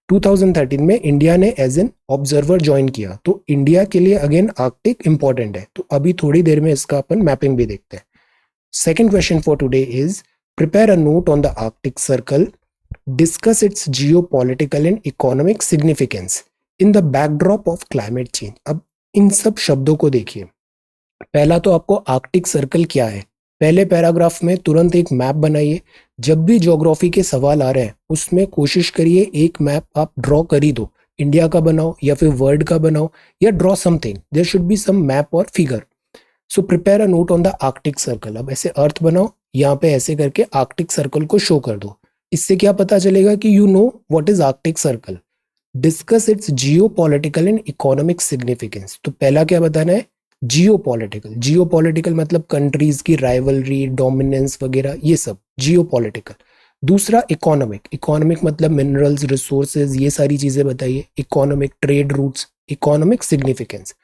2013 में इंडिया ने एज एन ऑब्जर्वर ज्वाइन किया, तो इंडिया के लिए अगेन आर्कटिक इंपॉर्टेंट है। तो अभी थोड़ी देर में इसका अपन मैपिंग भी देखते हैं। Second question for today is prepare a note on the Arctic circle, discuss it's geopolitical and economic significance in the backdrop of climate change. अब इन सब शब्दों को देखिए। पहला तो आपको आर्कटिक सर्कल क्या है, पहले पैराग्राफ में तुरंत एक मैप बनाइए। जब भी ज्योग्राफी के सवाल आ रहे हैं उसमें कोशिश करिए एक मैप आप ड्रॉ कर ही दो, इंडिया का बनाओ या फिर वर्ल्ड का बनाओ, या draw something, there should be some map और figure. So prepare a note on the Arctic circle. अब ऐसे अर्थ बनाओ, यहाँ पे ऐसे करके आर्कटिक सर्कल को शो कर दो। इससे क्या पता चलेगा कि you know what is Arctic circle. Discuss it's geopolitical and economic significance. तो पहला क्या बताना है, जियोपॉलिटिकल। जियोपॉलिटिकल मतलब कंट्रीज की राइवलरी, डोमिनेंस वगैरह, ये सब जियोपॉलिटिकल। दूसरा इकोनॉमिक। इकोनॉमिक मतलब मिनरल्स, रिसोर्सेज, ये सारी चीजें बताइए। Economic, trade routes, economic significance.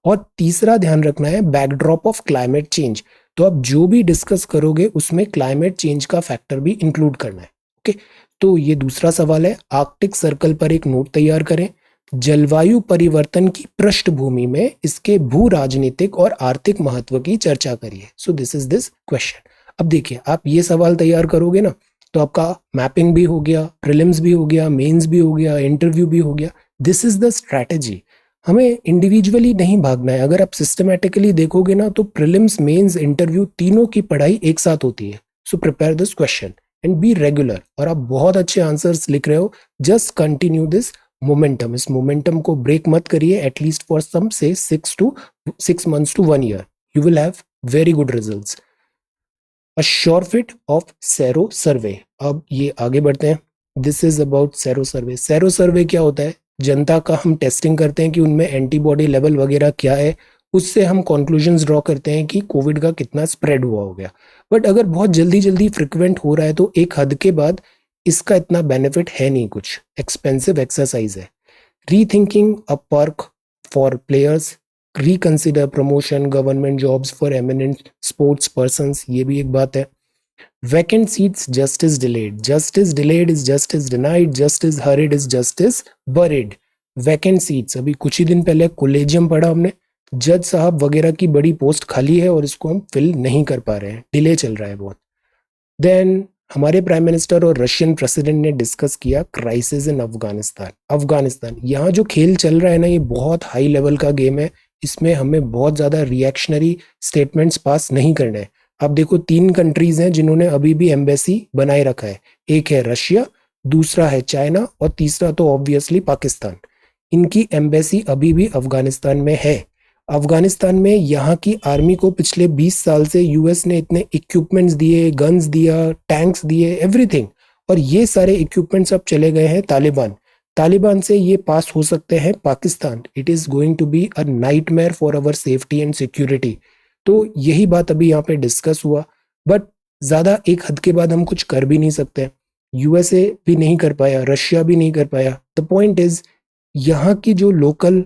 और तीसरा ध्यान रखना है बैकड्रॉप ऑफ क्लाइमेट चेंज। तो आप जो भी डिस्कस करोगे उसमें क्लाइमेट चेंज का फैक्टर भी इंक्लूड करना है। ओके, तो ये दूसरा सवाल है। आर्कटिक सर्कल पर एक नोट तैयार करें। जलवायु परिवर्तन की पृष्ठभूमि में इसके भू राजनीतिक और आर्थिक महत्व की चर्चा करिए। सो दिस इज दिस क्वेश्चन। अब देखिए, आप ये सवाल तैयार करोगे ना, तो आपका मैपिंग भी हो गया, प्रीलिम्स भी हो गया, मेंस भी हो गया, इंटरव्यू भी हो गया। This is the strategy. हमें इंडिविजुअली नहीं भागना है। अगर आप सिस्टमैटिकली देखोगे ना, तो प्रीलिम्स, मेंस, इंटरव्यू, तीनों की पढ़ाई एक साथ होती है। So prepare this question and be regular. और आप बहुत अच्छे आंसर्स लिख रहे हो, जस्ट कंटिन्यू दिस मोमेंटम। इस मोमेंटम को ब्रेक मत करिए, एटलीस्ट फॉर सम से 6 months to 1 year you will have very good results. A sure fit of sero survey. अब ये आगे बढ़ते हैं। This is about sero survey. Sero survey क्या होता है, जनता का हम टेस्टिंग करते हैं कि उनमें एंटीबॉडी लेवल वगैरह क्या है, उससे हम कंक्लूजन्स ड्रॉ करते हैं कि कोविड का कितना स्प्रेड हुआ हो गया। बट अगर बहुत जल्दी जल्दी फ्रिक्वेंट हो रहा है तो एक हद के बाद इसका इतना बेनिफिट है नहीं, कुछ एक्सपेंसिव एक्सरसाइज है। Rethinking a perk for players, reconsider promotion, government jobs for eminent sports persons, ये भी एक बात है। Vacant seats, justice delayed. Justice delayed is justice denied, justice hurried is justice buried. Vacant seats, अभी कुछ ही दिन पहले कोलेजियम पढ़ा हमने, जज साहब वगैरह की बड़ी पोस्ट खाली है और इसको हम फिल नहीं कर पा रहे हैं, डिले चल रहा है बहुत। देन हमारे प्राइम मिनिस्टर और रशियन प्रेसिडेंट ने डिस्कस किया क्राइसिस इन अफगानिस्तान। अफगानिस्तान, यहाँ जो खेल चल रहा है ना, ये बहुत हाई लेवल का गेम है। इसमें हमें बहुत ज्यादा रिएक्शनरी स्टेटमेंट्स पास नहीं करने हैं। आप देखो, 3 कंट्रीज हैं जिन्होंने अभी भी एम्बेसी बनाए रखा है। एक है रशिया, दूसरा है चाइना, और तीसरा तो ऑब्वियसली पाकिस्तान। इनकी एम्बेसी अभी भी अफगानिस्तान में है। अफगानिस्तान में यहाँ की आर्मी को पिछले 20 साल से यूएस ने इतने इक्विपमेंट्स दिए, गन्स दिया, टैंक्स दिए, एवरीथिंग। और ये सारे इक्विपमेंट्स अब चले गए हैं तालिबान। तालिबान से ये पास हो सकते हैं Pakistan. It is going to be a nightmare for our safety and security. तो यही बात अभी यहाँ पे डिस्कस हुआ। बट ज्यादा एक हद के बाद हम कुछ कर भी नहीं सकते। यूएसए भी नहीं कर पाया, रशिया भी नहीं कर पाया। द पॉइंट इज, यहाँ की जो लोकल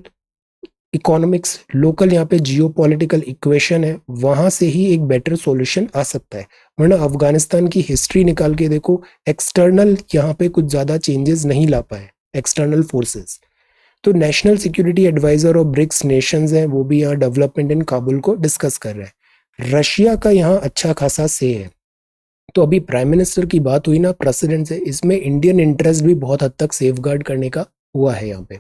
इकोनॉमिक्स, लोकल यहाँ पे जियोपॉलिटिकल इक्वेशन है, वहां से ही एक बेटर सॉल्यूशन आ सकता है। वरना अफगानिस्तान की हिस्ट्री निकाल के देखो, एक्सटर्नल यहाँ पे कुछ ज्यादा चेंजेस नहीं ला पाए, एक्सटर्नल फोर्सेस। तो नेशनल सिक्योरिटी एडवाइजर और ब्रिक्स नेशंस हैं, वो भी यहाँ डेवलपमेंट इन काबुल को डिस्कस कर रहे हैं। रशिया का यहाँ अच्छा खासा से है। तो अभी प्राइम मिनिस्टर की बात हुई ना प्रेसिडेंट से, इसमें इंडियन इंटरेस्ट भी बहुत हद तक सेफगार्ड करने का हुआ है यहाँ पे।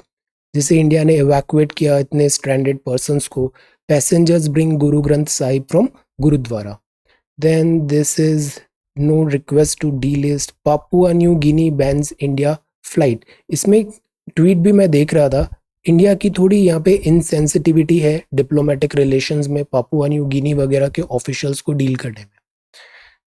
जिसे इंडिया ने इवैक्यूएट किया इतने स्ट्रैंडेड पर्सन्स को। Passengers bring Guru Granth Sahib from gurdwara. Then this is no request to delist, Papua New Guinea bans India flight. इसमें ट्वीट भी मैं देख रहा था, इंडिया की थोड़ी यहाँ पे इनसेंसिटिविटी है डिप्लोमेटिक रिलेशंस में, पापुआ न्यू गिनी वगैरह के ऑफिशियल्स को डील करने में।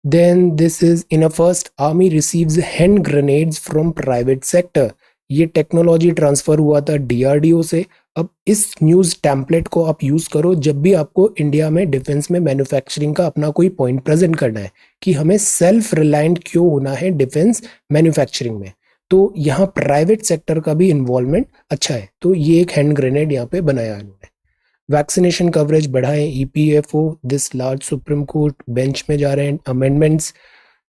Then this is in a first army receives hand grenades from private sector. ये टेक्नोलॉजी ट्रांसफर हुआ था डीआरडीओ से। अब इस न्यूज टेम्पलेट को आप यूज करो जब भी आपको इंडिया में डिफेंस में मैन्युफैक्चरिंग का अपना कोई पॉइंट प्रेजेंट करना है कि हमें सेल्फ रिलायंट क्यों होना है डिफेंस मैन्युफैक्चरिंग में। तो यहाँ प्राइवेट सेक्टर का भी इन्वॉल्वमेंट अच्छा है। तो ये एक हैंड ग्रेनेड यहाँ पे बनाया इन्होंने। वैक्सीनेशन कवरेज बढ़ाएं, EPFO this large supreme court bench में जा रहे हैं amendments.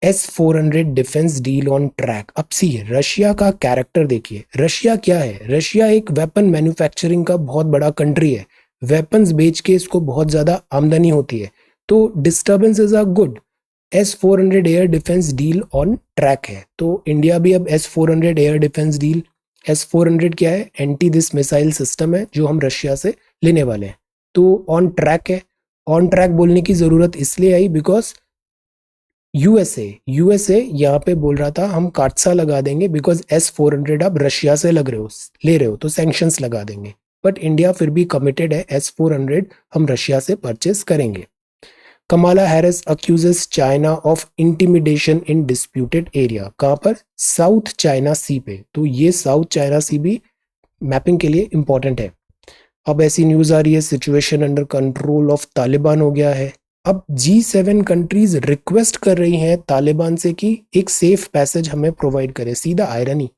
S-400 defence deal on track. अब सी रशिया का कैरेक्टर देखिए। रशिया क्या है, रशिया एक वेपन मैन्युफैक्चरिंग का बहुत बड़ा कंट्री है। वेपन्स बेच के इसको बहुत ज्यादा आमदनी होती है। तो disturbances are good. S-400 air defence deal on track है। तो इंडिया भी अब S-400 air defence deal, S-400 क्या है, एंटी दिस मिसाइल सिस्टम है जो हम रशिया से लेने वाले हैं। तो ऑन ट्रैक है। ऑन ट्रैक बोलने की जरूरत इसलिए आई बिकॉज यूएसए यहाँ पे बोल रहा था हम काटसा लगा देंगे बिकॉज S-400 आप रशिया से ले रहे हो तो सैंक्शंस लगा देंगे। बट इंडिया फिर भी कमिटेड है, S-400 हम रशिया से परचेस करेंगे। Kamala Harris accuses China of intimidation in disputed area. कहाँ पर, साउथ चाइना सी पे। तो ये साउथ चाइना सी भी मैपिंग के लिए इम्पॉर्टेंट है। अब ऐसी न्यूज़ आ रही है situation under control of Taliban हो गया है। अब G7 कंट्रीज रिक्वेस्ट कर रही हैं तालिबान से कि एक सेफ पैसेज हमें प्रोवाइड करे। सीधा आयरनी,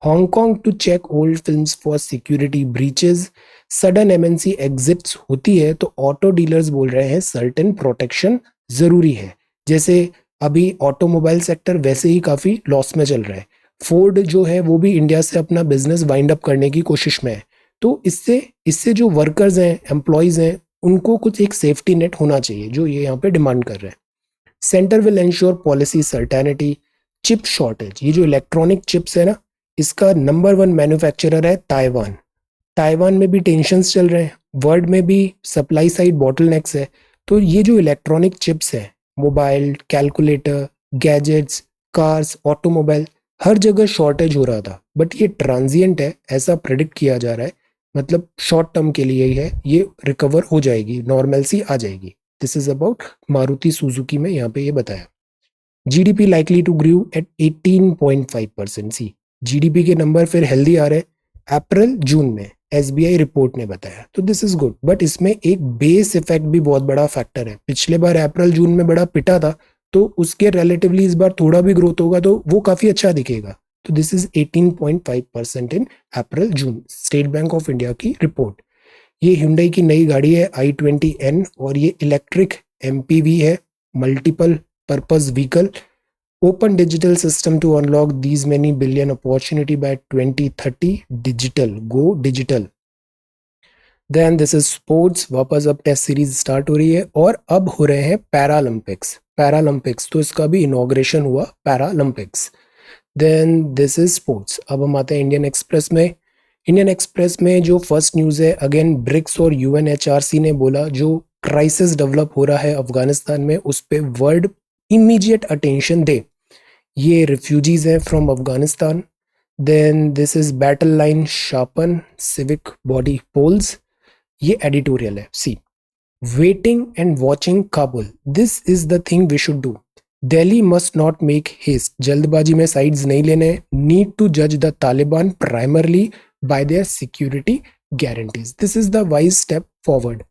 हांगकांग टू चेक old films for security breaches. Sudden MNC exits होती है तो ऑटो डीलर्स बोल रहे हैं सर्टेन प्रोटेक्शन जरूरी है। जैसे अभी ऑटोमोबाइल सेक्टर वैसे ही काफी लॉस में चल रहा है। फोर्ड जो है वो भी इंडिया से अपना बिजनेस वाइंड अप करने की कोशिश में है। तो इससे इससे जो वर्कर्स हैं, एम्प्लॉयज हैं, उनको कुछ एक सेफ्टी नेट होना चाहिए, जो ये यहाँ पे डिमांड कर रहे हैं। Centre will ensure policy certainty. Chip shortage, ये जो इलेक्ट्रॉनिक चिप्स है ना, इसका नंबर 1 मैन्युफैक्चरर है ताइवान। ताइवान में भी टेंशन्स चल रहे हैं, वर्ल्ड में भी सप्लाई साइड बॉटलनेक्स है। तो ये जो इलेक्ट्रॉनिक चिप्स हैं, mobile, calculator, gadgets, cars, automobile, हर जगह शॉर्टेज हो रहा था। बट ये ट्रांजिएंट है, ऐसा प्रेडिक्ट किया जा रहा है। मतलब शॉर्ट टर्म के लिए ही है, ये रिकवर हो जाएगी, नॉर्मलसी आ जाएगी। This is about Maruti Suzuki में यहाँ पे ये बताया। GDP likely to grow at 18.5%। See GDP के नंबर फिर हेल्दी आ रहे अप्रैल जून में, एसबीआई रिपोर्ट ने बताया। तो दिस इज गुड, बट इसमें एक बेस इफेक्ट भी बहुत बड़ा फैक्टर है। पिछले बार अप्रैल जून में बड़ा पिटा था, तो उसके रिलेटिवली इस बार थोड़ा भी ग्रोथ होगा तो वो काफी अच्छा दिखेगा। तो this is 18.5% in April June, State Bank of India की रिपोर्ट। ये Hyundai की नई गाड़ी है i20N और ये इलेक्ट्रिक MPV है, multiple purpose vehicle. Open digital system to unlock these many billion opportunity by 2030। Digital, go digital. Then this is sports, वापस अब टेस्ट सीरीज स्टार्ट हो रही है और अब हो रहे हैं पैरालंपिक्स। तो इसका भी इनॉग्रेशन हुआ, Paralympics. Then this is sports. अब हम आते हैं इंडियन एक्सप्रेस में जो फर्स्ट न्यूज़ है, अगेन ब्रिक्स और UNHRC ने बोला जो क्राइसिस डेवलप हो रहा है अफगानिस्तान में, उस पर वर्ल्ड इमीडिएट अटेंशन दे। ये रिफ्यूजीज हैं from Afghanistan. Then this is battle line sharpen civic body polls. ये एडिटोरियल है। See, waiting and watching Kabul, this is the thing we should do. Delhi must not make haste, जल्दबाजी में साइड्स नहीं लेने। Need to जज the Taliban primarily by their security guarantees, this is the wise step forward.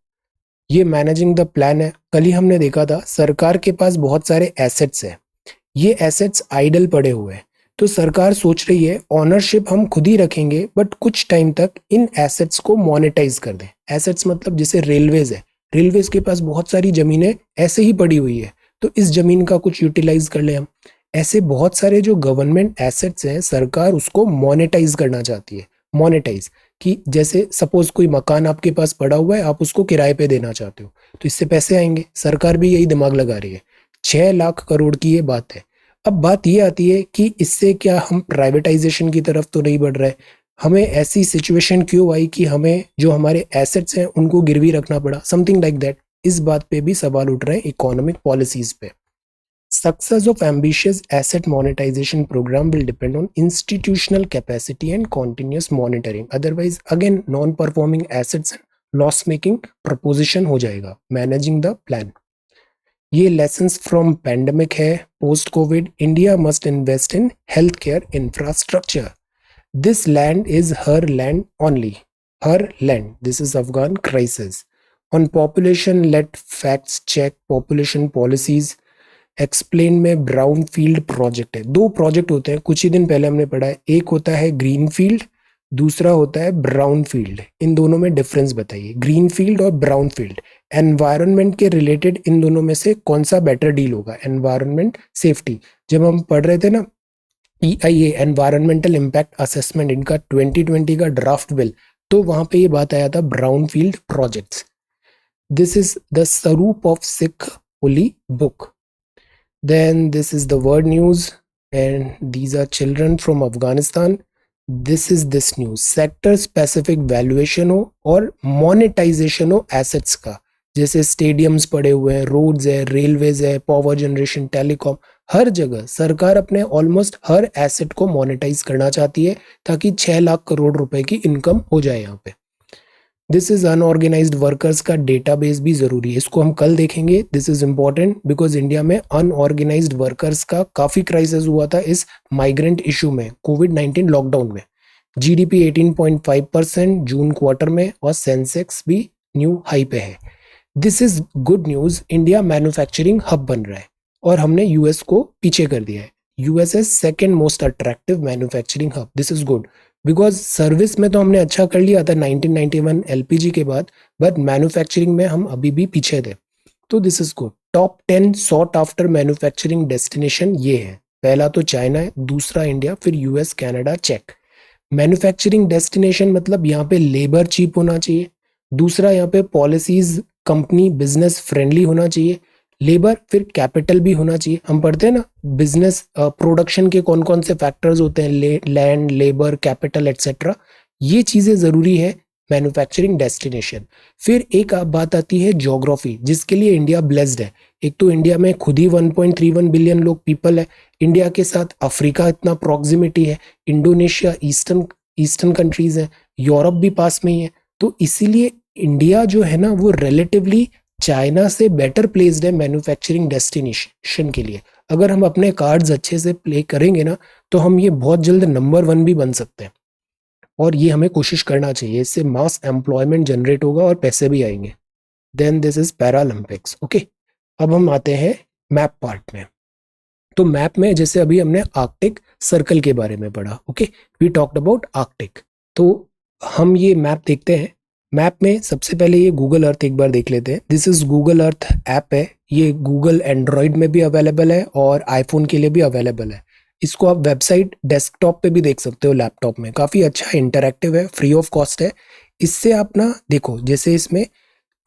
ये managing the plan है। कल ही हमने देखा था सरकार के पास बहुत सारे एसेट्स हैं, ये एसेट्स आइडल पड़े हुए हैं। तो सरकार सोच रही है ऑनरशिप हम खुद ही रखेंगे, बट कुछ टाइम तक इन एसेट्स को मोनेटाइज कर दें। एसेट्स मतलब जैसे रेलवेज है, रेलवेज के पास बहुत सारी जमीनें ऐसे ही पड़ी हुई है, तो इस जमीन का कुछ यूटिलाइज कर ले हम। ऐसे बहुत सारे जो गवर्नमेंट एसेट्स हैं, सरकार उसको मोनेटाइज करना चाहती है। मोनेटाइज कि जैसे सपोज कोई मकान आपके पास पड़ा हुआ है, आप उसको किराए पे देना चाहते हो, तो इससे पैसे आएंगे। सरकार भी यही दिमाग लगा रही है। 6 लाख करोड़ की ये बात है। अब बात ये आती है कि इससे क्या हम प्राइवेटाइजेशन की तरफ तो नहीं बढ़ रहे? हमें ऐसी सिचुएशन क्यों आई कि हमें जो हमारे एसेट्स हैं उनको गिरवी रखना पड़ा, समथिंग लाइक दैट। इस बात पे भी सवाल उठ रहे हैं इकोनॉमिक पॉलिसीज पे। Success of ambitious asset monetization program will depend on institutional capacity and continuous monitoring. Otherwise, again, non-performing assets and loss-making proposition हो जाएगा। Managing the plan. ये lessons from pandemic है। Post COVID, India must invest in healthcare infrastructure. This land is her land only. Her land. This is Afghan crisis. On population, let facts check population policies. Explain में brown field project है। 2 project होते हैं, कुछ ही दिन पहले हमने पढ़ा है। एक होता है ग्रीन फील्ड, दूसरा होता है ब्राउन फील्ड। इन दोनों में डिफरेंस बताइए, ग्रीन फील्ड और ब्राउन फील्ड। एनवायरनमेंट के रिलेटेड इन दोनों में से कौन सा बेटर डील होगा? Environment safety. जब हम पढ़ रहे थे ना EIA, एनवायरनमेंटल इम्पैक्ट असेसमेंट, इनका 2020 का ड्राफ्ट बिल, तो वहां पे ये बात आया था brown field projects. This is the स्वरूप of Sikh holy book. Then this is the world news, and these are children from Afghanistan. This is this news. Sector specific valuation हो और monetization हो assets का, जैसे स्टेडियम्स पड़े हुए हैं, roads है, रेलवेज है, पावर जनरेशन, टेलीकॉम, हर जगह सरकार अपने ऑलमोस्ट हर एसेट को मोनेटाइज करना चाहती है ताकि 6 लाख करोड़ रुपए की इनकम हो जाए यहाँ पे। दिस इज अनऑर्गेनाइज्ड वर्कर्स का डेटाबेस भी जरूरी है, इसको हम कल देखेंगे। This is important because India में अनऑर्गेनाइज्ड वर्कर्स का काफी क्राइसिस हुआ था इस माइग्रेंट इशू में, कोविड-19 लॉकडाउन में। जीडीपी 18.5% जून क्वार्टर में, और सेंसेक्स भी न्यू हाई पे है। This is good news, India manufacturing hub बन रहा है और हमने यूएस को पीछे कर दिया है। US is second most attractive manufacturing hub. This is good because service में तो हमने अच्छा कर लिया था 1991 एलपीजी के बाद, बट मैन्युफैक्चरिंग में हम अभी भी पीछे थे। तो this is good. Top 10 sought after manufacturing destination ये है। पहला तो चाइना है, दूसरा इंडिया, फिर यूएस, कनाडा, चेक। मैन्युफैक्चरिंग डेस्टिनेशन मतलब यहाँ पे लेबर चीप होना चाहिए। दूसरा यहाँ पे पॉलिसीज कंपनी बिजनेस फ्रेंडली होना चाहिए। लेबर, फिर कैपिटल भी होना चाहिए। हम पढ़ते हैं ना बिजनेस प्रोडक्शन के कौन कौन से फैक्टर्स होते हैं, लैंड, लेबर, कैपिटल एक्सेट्रा। ये चीजें जरूरी है मैन्युफैक्चरिंग डेस्टिनेशन। फिर एक बात आती है ज्योग्राफी, जिसके लिए इंडिया ब्लेस्ड है। एक तो इंडिया में खुद ही 1.31 बिलियन लोग पीपल है। इंडिया के साथ अफ्रीका इतना प्रॉक्सिमिटी है, इंडोनेशिया, ईस्टर्न ईस्टर्न कंट्रीज है, यूरोप भी पास में ही है। तो इसीलिए इंडिया जो है ना वो रिलेटिवली चाइना से बेटर प्लेस्ड है मैन्युफैक्चरिंग डेस्टिनेशन के लिए। अगर हम अपने कार्ड्स अच्छे से प्ले करेंगे ना तो हम ये बहुत जल्द नंबर 1 भी बन सकते हैं, और ये हमें कोशिश करना चाहिए। इससे मास एम्प्लॉयमेंट जनरेट होगा और पैसे भी आएंगे। Then this is Paralympics. Okay, अब हम आते हैं मैप पार्ट में। तो मैप में जैसे अभी हमने आर्कटिक सर्कल के बारे में पढ़ा। Okay, we talked about Arctic. तो हम ये मैप देखते हैं। मैप में सबसे पहले ये गूगल अर्थ एक बार देख लेते हैं। This is Google Earth app है। ये गूगल एंड्रॉयड में भी अवेलेबल है और आईफोन के लिए भी अवेलेबल है। इसको आप वेबसाइट डेस्कटॉप पे भी देख सकते हो, लैपटॉप में। काफ़ी अच्छा इंटरैक्टिव है, फ्री ऑफ कॉस्ट है। इससे आप ना देखो, जैसे इसमें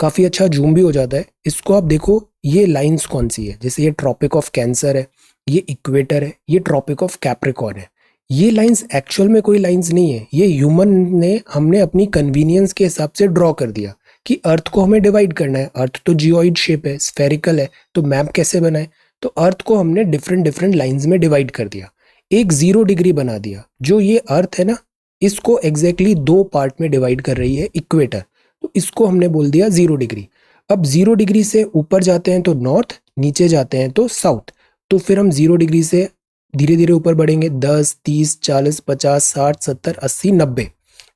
काफ़ी अच्छा जूम भी हो जाता है। इसको आप देखो, ये लाइंस कौन सी है। जैसे ये ट्रॉपिक ऑफ कैंसर है, ये इक्वेटर है, ये ट्रॉपिक ऑफ कैप्रिकॉर्न है। ये लाइंस एक्चुअल में कोई लाइंस नहीं है, ये ह्यूमन ने हमने अपनी कन्वीनियंस के हिसाब से ड्रॉ कर दिया कि अर्थ को हमें डिवाइड करना है। अर्थ तो जियोइड शेप है, स्फेरिकल है, तो मैप कैसे बनाए। तो अर्थ को हमने डिफरेंट डिफरेंट लाइंस में डिवाइड कर दिया, एक 0 डिग्री बना दिया। जो ये अर्थ है ना, इसको एग्जैक्टली 2 पार्ट में डिवाइड कर रही है इक्वेटर। तो इसको हमने बोल दिया 0 डिग्री। अब 0 डिग्री से ऊपर जाते हैं तो नॉर्थ, नीचे जाते हैं तो साउथ। तो फिर हम 0 डिग्री से धीरे धीरे ऊपर बढ़ेंगे, 10, 30, 40, 50, 60, 70, 80, 90।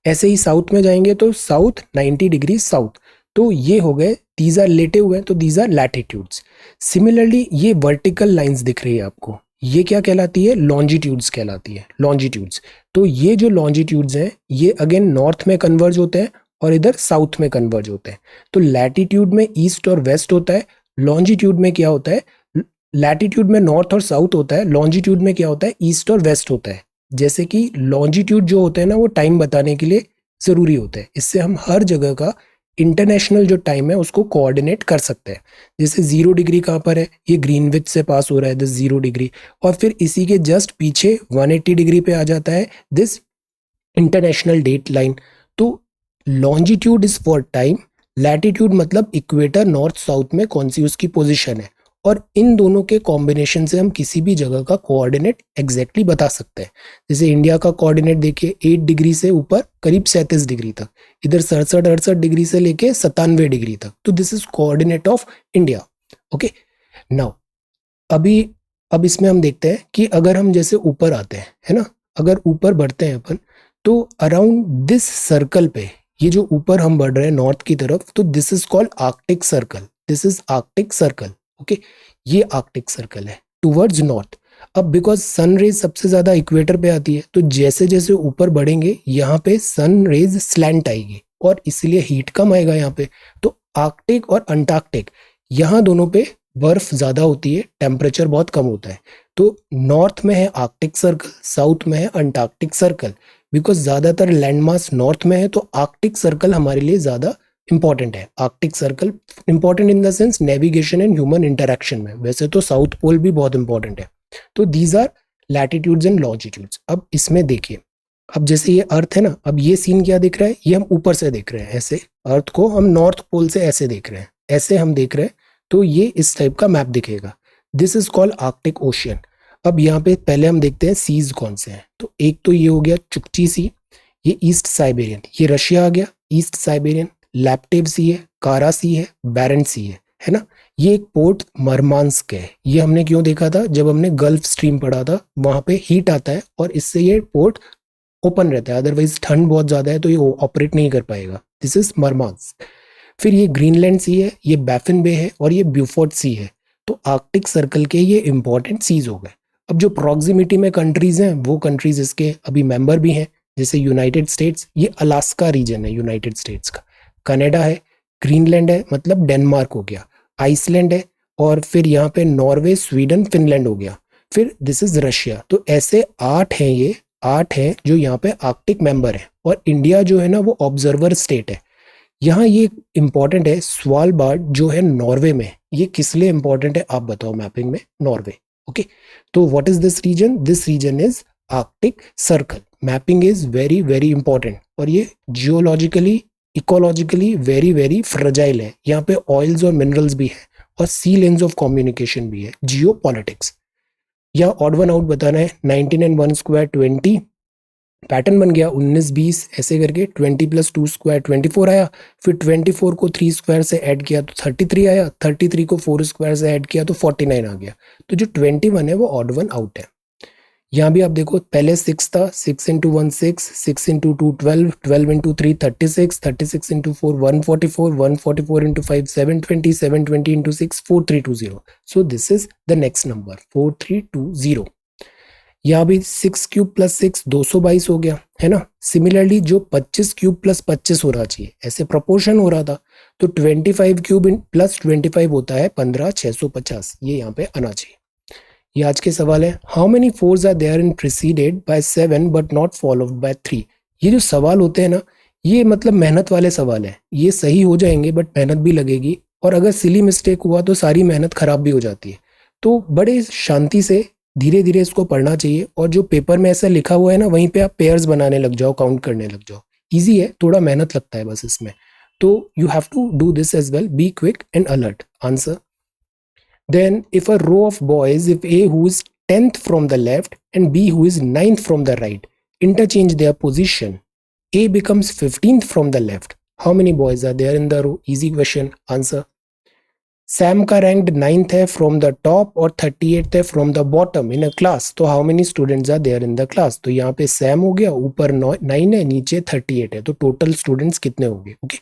ऐसे ही साउथ में जाएंगे तो साउथ 90 डिग्री साउथ। तो ये हो गए, दीज आर लेटे हुए हैं, तो दीज आर लैटिट्यूड्स। सिमिलरली ये वर्टिकल लाइंस दिख रही है आपको, ये क्या कहलाती है, लॉन्जिट्यूड्स कहलाती है, लॉन्जिट्यूड्स। तो ये जो लॉन्जिट्यूड्स हैं ये अगेन नॉर्थ में कन्वर्ज होते हैं और इधर साउथ में कन्वर्ज होते हैं। तो लैटिट्यूड में ईस्ट और वेस्ट होता है, लॉन्जिट्यूड में क्या होता है, लैटिट्यूड में नॉर्थ और साउथ होता है, लॉन्जिट्यूड में क्या होता है, ईस्ट और वेस्ट होता है। जैसे कि लॉन्जिट्यूड जो होते हैं ना वो टाइम बताने के लिए जरूरी होता है। इससे हम हर जगह का इंटरनेशनल जो टाइम है उसको कोऑर्डिनेट कर सकते हैं। जैसे 0 डिग्री कहाँ पर है, ये ग्रीनविच से पास हो रहा है दिस 0 डिग्री, और फिर इसी के जस्ट पीछे 180 डिग्री पे आ जाता है दिस इंटरनेशनल डेट लाइन। तो longitude is for time, latitude मतलब इक्वेटर नॉर्थ साउथ में कौन सी उसकी पोजीशन है। और इन दोनों के कॉम्बिनेशन से हम किसी भी जगह का कोऑर्डिनेट एग्जैक्टली बता सकते हैं। जैसे इंडिया का कोऑर्डिनेट देखिए, 8 डिग्री से ऊपर करीब 37 डिग्री तक, इधर 67-68 डिग्री से लेके 97 डिग्री तक। तो this is coordinate of India. Okay, now अभी अब इसमें हम देखते हैं कि अगर हम जैसे ऊपर आते हैं, है ना, अगर ऊपर बढ़ते हैं अपन, तो अराउंड दिस सर्कल पे, ये जो ऊपर हम बढ़ रहे हैं नॉर्थ की तरफ, तो this is called Arctic circle. This is Arctic circle. Okay, ये आर्कटिक सर्कल है टूवर्ड्स नॉर्थ। अब बिकॉज सन रेज सबसे ज्यादा इक्वेटर पे आती है, तो जैसे जैसे ऊपर बढ़ेंगे यहाँ पे सन रेज स्लैंट आएगी और इसलिए हीट कम आएगा यहाँ पे। तो आर्कटिक और अंटार्कटिक, यहाँ दोनों पे बर्फ ज्यादा होती है, टेम्परेचर बहुत कम होता है। तो नॉर्थ में है आर्कटिक सर्कल, साउथ में है अंटार्कटिक सर्कल। बिकॉज ज्यादातर लैंडमास नॉर्थ में है, तो आर्कटिक सर्कल हमारे लिए ज्यादा इंपॉर्टेंट है। Arctic circle important in the sense navigation and human interaction में। वैसे तो साउथ पोल भी बहुत इंपॉर्टेंट है। तो these are latitudes and longitudes. अब इसमें देखिए, अब जैसे ये अर्थ है ना, अब ये सीन क्या दिख रहा है, ये हम ऊपर से देख रहे हैं ऐसे, अर्थ को हम नॉर्थ पोल से ऐसे देख रहे हैं, ऐसे हम देख रहे हैं। तो ये इस टाइप का मैप दिखेगा। This is called Arctic ocean. अब यहाँ पे पहले हम देखते हैं सीज कौन से हैं। तो एक तो ये हो गया चुक्ची सी, ये ईस्ट साइबेरियन, ये रशिया आ गया ईस्ट साइबेरियन। लैप्टेव सी है, कारा सी है, बैरन सी है ना। ये एक पोर्ट मरमांस्क है। ये हमने क्यों देखा था, जब हमने गल्फ स्ट्रीम पढ़ा था, वहां पे हीट आता है और इससे ये पोर्ट ओपन रहता है, अदरवाइज ठंड बहुत ज्यादा है तो ये ऑपरेट नहीं कर पाएगा। This is Murmansk. फिर ये ग्रीनलैंड सी है, ये बैफिन बे है और ये ब्यूफोर्ट सी है। तो आर्कटिक सर्कल के ये इंपॉर्टेंट सीज हो गए। अब जो प्रॉक्सिमिटी में कंट्रीज हैं वो कंट्रीज इसके अभी मेंबर भी हैं, जैसे यूनाइटेड स्टेट्स, ये अलास्का रीजन है यूनाइटेड स्टेट्स का, कनाडा है, ग्रीनलैंड है मतलब डेनमार्क हो गया, आइसलैंड है, और फिर यहाँ पे नॉर्वे, स्वीडन, फिनलैंड हो गया, फिर दिस इज रशिया। तो ऐसे 8 हैं, ये 8 हैं जो यहाँ पे आर्कटिक मेंबर है। और इंडिया जो है ना वो ऑब्जर्वर स्टेट है। यहाँ ये इंपॉर्टेंट है, स्वालबार्ड जो है नॉर्वे में, ये किस लिए इंपॉर्टेंट है आप बताओ मैपिंग में? नॉर्वे। ओके, तो what is this region? This region is Arctic Circle. Mapping is very very important, और ये geologically, ecologically very very fragile है। यहाँ पे ऑयल्स और मिनरल्स भी है और सी लेन्स ऑफ कम्युनिकेशन भी है। जियो पॉलिटिक्स, या ऑड वन आउट बताना है। 19 एंड 1 स्क्वायर 20, पैटर्न बन गया 19-20 ऐसे करके। 20 + 2 स्क्वायर 24 आया, फिर 24 को 3 स्क्वायर से ऐड किया तो 33 आया, 33 को 4 स्क्वायर से ऐड किया तो 49 आ गया। तो जो 21 है वो ऑड वन आउट है। यहाँ भी आप देखो, पहले 6 था, 6 × 1 6, 6 × 2 12, 12 × 3 36, 36 × 4 144, 144 × 5 720, 720 × 6 4320। सो this is the next number 4320। यहाँ भी 6 क्यूब + 6 222 हो गया, है ना। सिमिलरली जो 25 क्यूब + 25 हो रहा चाहिए, ऐसे प्रोपोर्शन हो रहा था, तो 25 क्यूब + 25 होता है 15 650, ये यहाँ पे आना चाहिए। ये आज के सवाल है, how many 4s are there in preceded by 7 but not followed by 3। ये जो सवाल होते हैं ना, ये मतलब मेहनत वाले सवाल है। ये सही हो जाएंगे बट मेहनत भी लगेगी, और अगर सिली मिस्टेक हुआ तो सारी मेहनत खराब भी हो जाती है। तो बड़े शांति से धीरे धीरे इसको पढ़ना चाहिए, और जो पेपर में ऐसा लिखा हुआ है ना वहीं पे आप पेयर्स बनाने लग जाओ, काउंट करने लग जाओ। इजी है, थोड़ा मेहनत लगता है बस इसमें। तो you have to do this as well, be quick and alert. Answer, then if a row of boys, if A who is 10th from the left and B who is 9th from the right interchange their position, A becomes 15th from the left. How many boys are there in the row? Easy question. Answer, Sam का ranked 9th है from the top और 38th है from the bottom in a class. तो how many students are there in the class? तो यहाँ पे Sam हो गया, ऊपर 9 है, नीचे 38 है, तो टोटल स्टूडेंट्स कितने हो गए? Okay,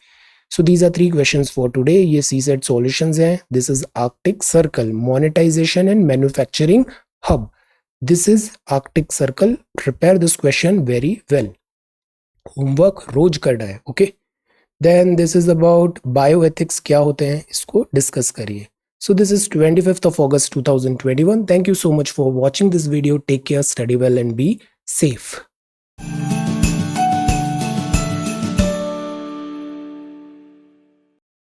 so these are 3 questions for today. ये सीसेट सॉल्यूशंस हैं। This is Arctic circle, monetization and manufacturing hub. This is Arctic circle. Prepare this question very well, homework रोज करना है। ओके, then this is about bioethics, क्या होते हैं इसको डिस्कस करिए। So this is 25th of August 2021. Thank you so much for watching this video. Take care, study well and be safe.